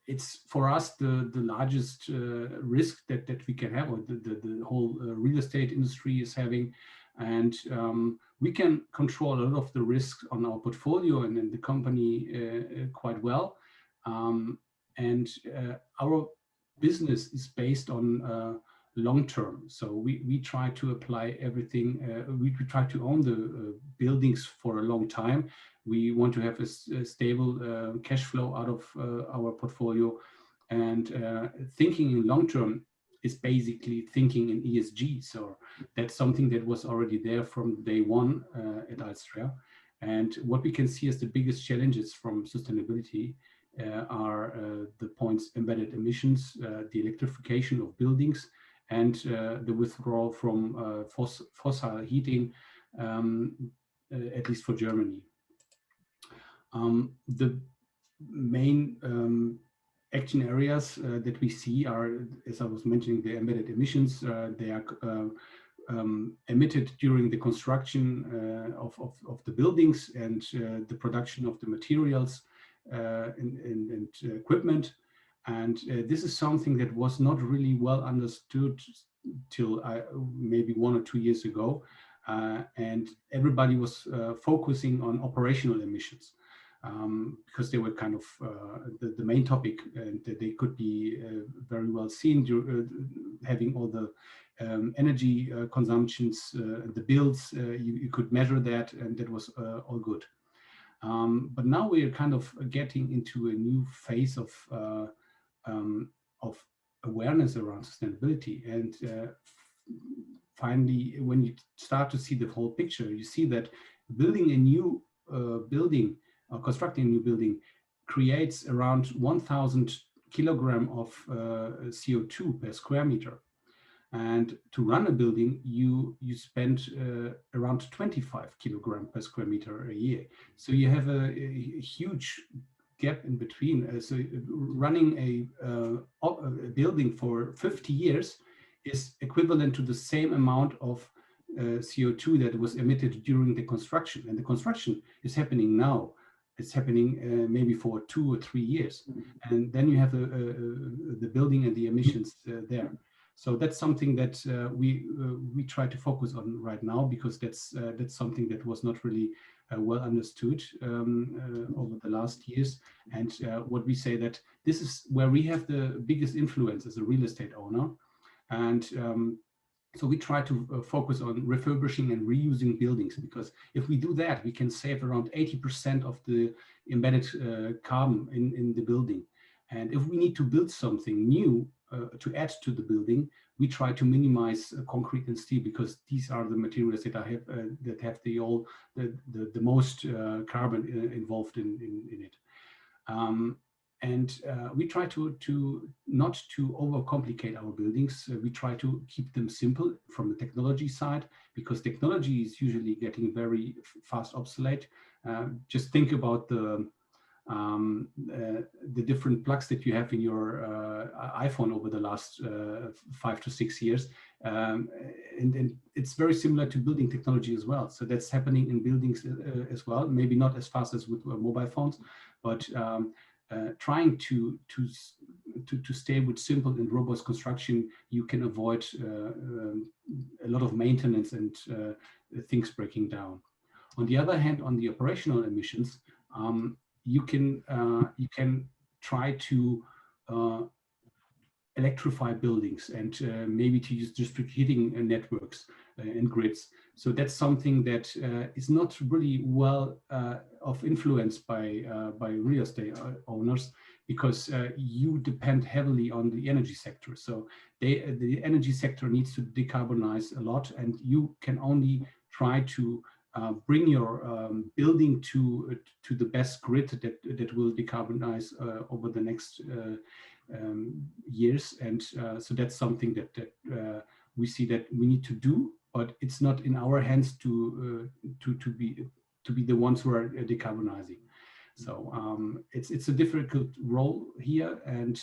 It's for us the largest risk that we can have, or the whole real estate industry is having. And we can control a lot of the risks on our portfolio and in the company quite well. And our business is based on long term. So we try to apply everything. We try to own the buildings for a long time. We want to have a stable cash flow out of our portfolio. And thinking in long term is basically thinking in ESG. So that's something that was already there from day one at alstria. And what we can see as the biggest challenges from sustainability are the points embedded emissions, the electrification of buildings, and the withdrawal from fossil heating, at least for Germany. The main action areas that we see are, as I was mentioning, the embedded emissions. They are emitted during the construction of the buildings and the production of the materials and equipment. And this is something that was not really well understood till maybe 1 or 2 years ago. And everybody was focusing on operational emissions. because they were kind of the main topic, and they could be very well seen, having all the energy consumptions, the bills, you could measure that, and that was all good. But now we are kind of getting into a new phase of awareness around sustainability. And finally, when you start to see the whole picture, you see that building a new building or constructing a new building creates around 1,000 kilogram of CO2 per square meter. And to run a building, you spend around 25 kilogram per square meter a year. So you have a huge gap in between. So running a building for 50 years is equivalent to the same amount of CO2 that was emitted during the construction. And the construction is happening now. It's happening maybe for 2 or 3 years. And then you have the building and the emissions there. So that's something that we try to focus on right now, because that's something that was not really well understood over the last years. And what we say that this is where we have the biggest influence as a real estate owner. And so we try to focus on refurbishing and reusing buildings, because if we do that, we can save around 80% of the embedded carbon in the building. And if we need to build something new to add to the building, we try to minimize concrete and steel, because these are the materials that have the most carbon involved in it. And we try to not to overcomplicate our buildings. We try to keep them simple from the technology side, because technology is usually getting very fast obsolete. Just think about the different plugs that you have in your iPhone over the last 5 to 6 years. And it's very similar to building technology as well. So that's happening in buildings as well, maybe not as fast as with mobile phones, but trying to stay with simple and robust construction, you can avoid a lot of maintenance and things breaking down. On the other hand, on the operational emissions, you can try to electrify buildings and maybe to use district heating networks and grids. So that's something that is not really well of influence by real estate owners, because you depend heavily on the energy sector. So the energy sector needs to decarbonize a lot, and you can only try to bring your building to the best grid that will decarbonize over the next years. And so that's something that we see that we need to do, but it's not in our hands to be the ones who are decarbonizing. So it's a difficult role here, and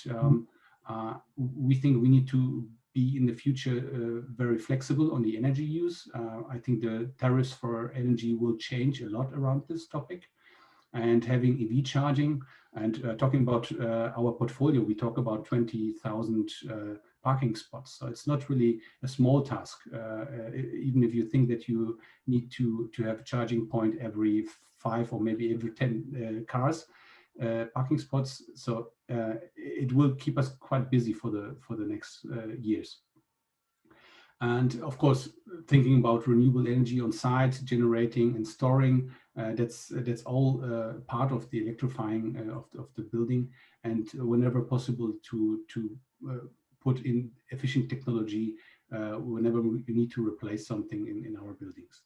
we think we need to be in the future very flexible on the energy use. I think the tariffs for energy will change a lot around this topic, and having EV charging and talking about our portfolio, we talk about 20,000 parking spots. So it's not really a small task, even if you think that you need to have a charging point every 5 or maybe every 10 cars, parking spots. So it will keep us quite busy for the next years. And of course, thinking about renewable energy on site, generating and storing, that's all part of the electrifying of the building, and whenever possible to put in efficient technology whenever we need to replace something in our buildings.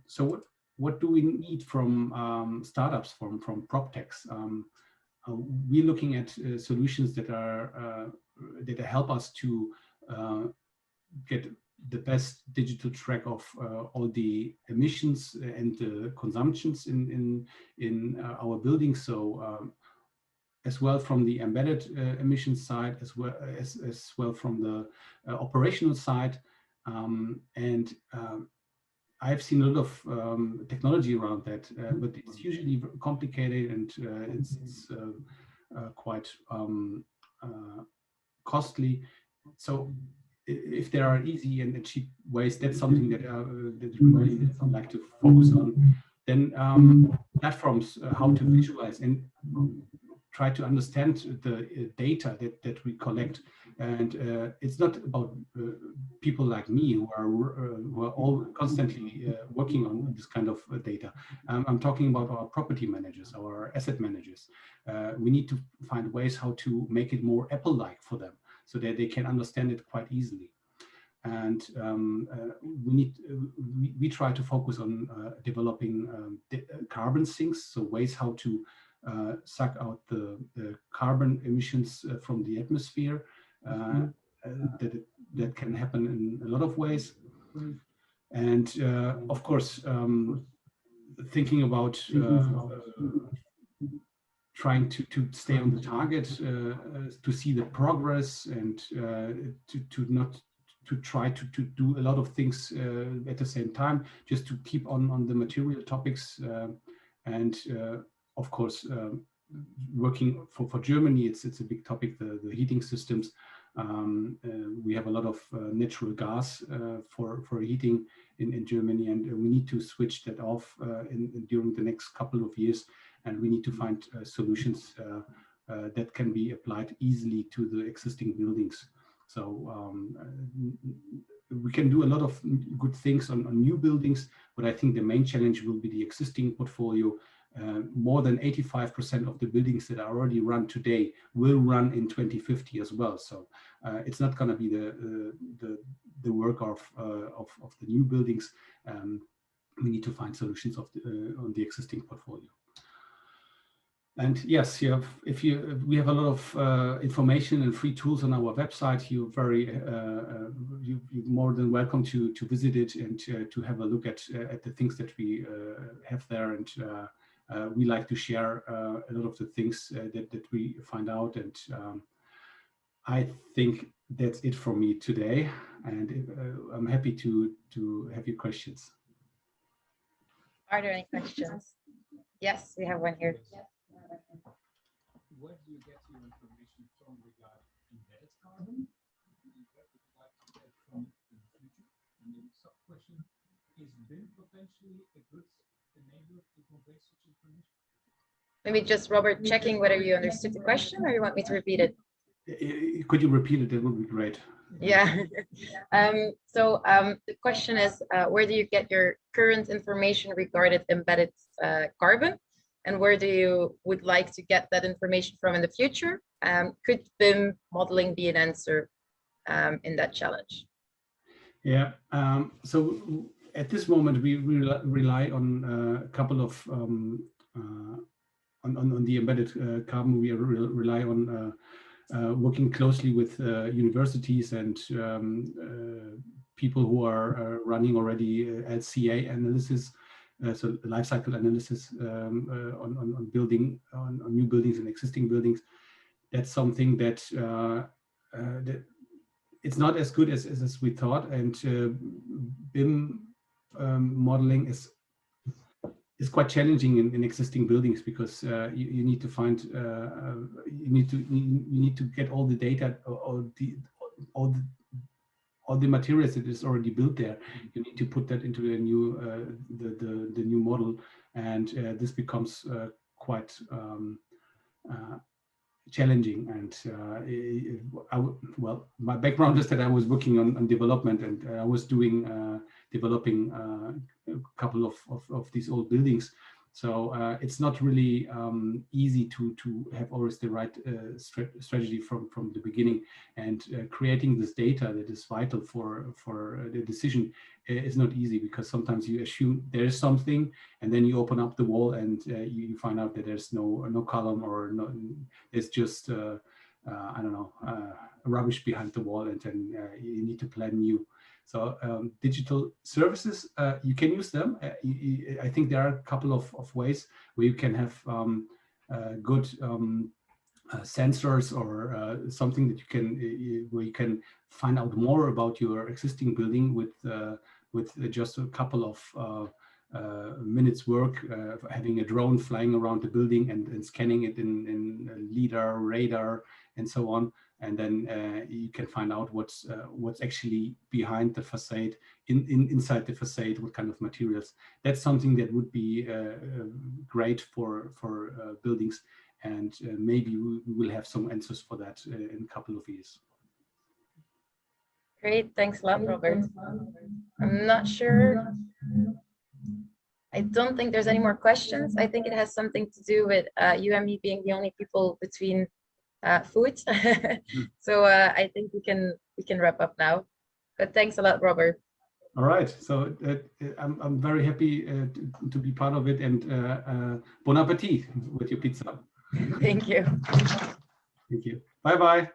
So what do we need from startups, from PropTechs? We're looking at solutions that help us to get the best digital track of all the emissions and the consumptions in our buildings. So as well from the embedded emissions side, as well from the operational side, and I've seen a lot of technology around that, but it's usually complicated, and it's quite costly. So if there are easy and cheap ways, that's something that we really like to focus on. Then platforms how to visualize and try to understand the data that we collect. And it's not about people like me who are all constantly working on this kind of data. I'm talking about our property managers, our asset managers. We need to find ways how to make it more Apple-like for them so that they can understand it quite easily. And we try to focus on developing carbon sinks, so ways how to suck out the carbon emissions from the atmosphere. That can happen in a lot of ways. And of course, thinking about trying to stay on the target, to see the progress, and to try to do a lot of things at the same time, just to keep on the material topics. And of course, working for Germany, it's a big topic, the heating systems. We have a lot of natural gas for heating in Germany, and we need to switch that off during the next couple of years, and we need to find solutions that can be applied easily to the existing buildings. So we can do a lot of good things on new buildings, but I think the main challenge will be the existing portfolio. More than 85% of the buildings that are already run today will run in 2050 as well. So it's not going to be the work of the new buildings. We need to find solutions on the existing portfolio. And yes, we have a lot of information and free tools on our website. You're more than welcome to visit it and to have a look at the things that we have there. And we like to share a lot of the things that we find out. And I think that's it for me today. And I'm happy to have your questions. Are there any questions? Yes, we have one here. Where do you get your information from regarding embedded carbon? Would you like to get from in the future? And the sub-question, is BIM potentially a good enabler to convey such information? Maybe just Robert checking whether you understood the question, or you want me to repeat it? Could you repeat it? That would be great. Yeah. So the question is, where do you get your current information regarding embedded carbon? And where do you would like to get that information from in the future? Could BIM modeling be an answer in that challenge? Yeah. So at this moment, we rely on a couple of on the embedded carbon. We rely on working closely with universities and people who are running already LCA analysis. So life cycle analysis on new buildings and existing buildings. That's something that that it's not as good as we thought, and BIM modeling is quite challenging in existing buildings, because you need to find you need to get all the data, all the materials that is already built there. You need to put that into the new model, and this becomes quite challenging. And well, my background is that I was working on development, and I was doing developing a couple of these old buildings. So it's not really easy to have always the right strategy from the beginning, and creating this data that is vital for the decision is not easy, because sometimes you assume there is something, and then you open up the wall and you find out that there's no column, or there's just I don't know, rubbish behind the wall, and then you need to plan new. So digital services, you can use them. I think there are a couple of ways where you can have good sensors, or something that you can where you can find out more about your existing building with just a couple of minutes work, having a drone flying around the building and scanning it in LiDAR, radar, and so on. and then you can find out what's actually behind the facade, inside the facade, what kind of materials. That's something that would be great for buildings, and maybe we will have some answers for that in a couple of years. Great, thanks a lot, Robert. I'm not sure. I don't think there's any more questions. I think it has something to do with you and me being the only people between food. So I think we can wrap up now. But thanks a lot, Robert. All right. So I'm very happy to be part of it, and bon appetit with your pizza. Thank you. Thank you. Bye bye.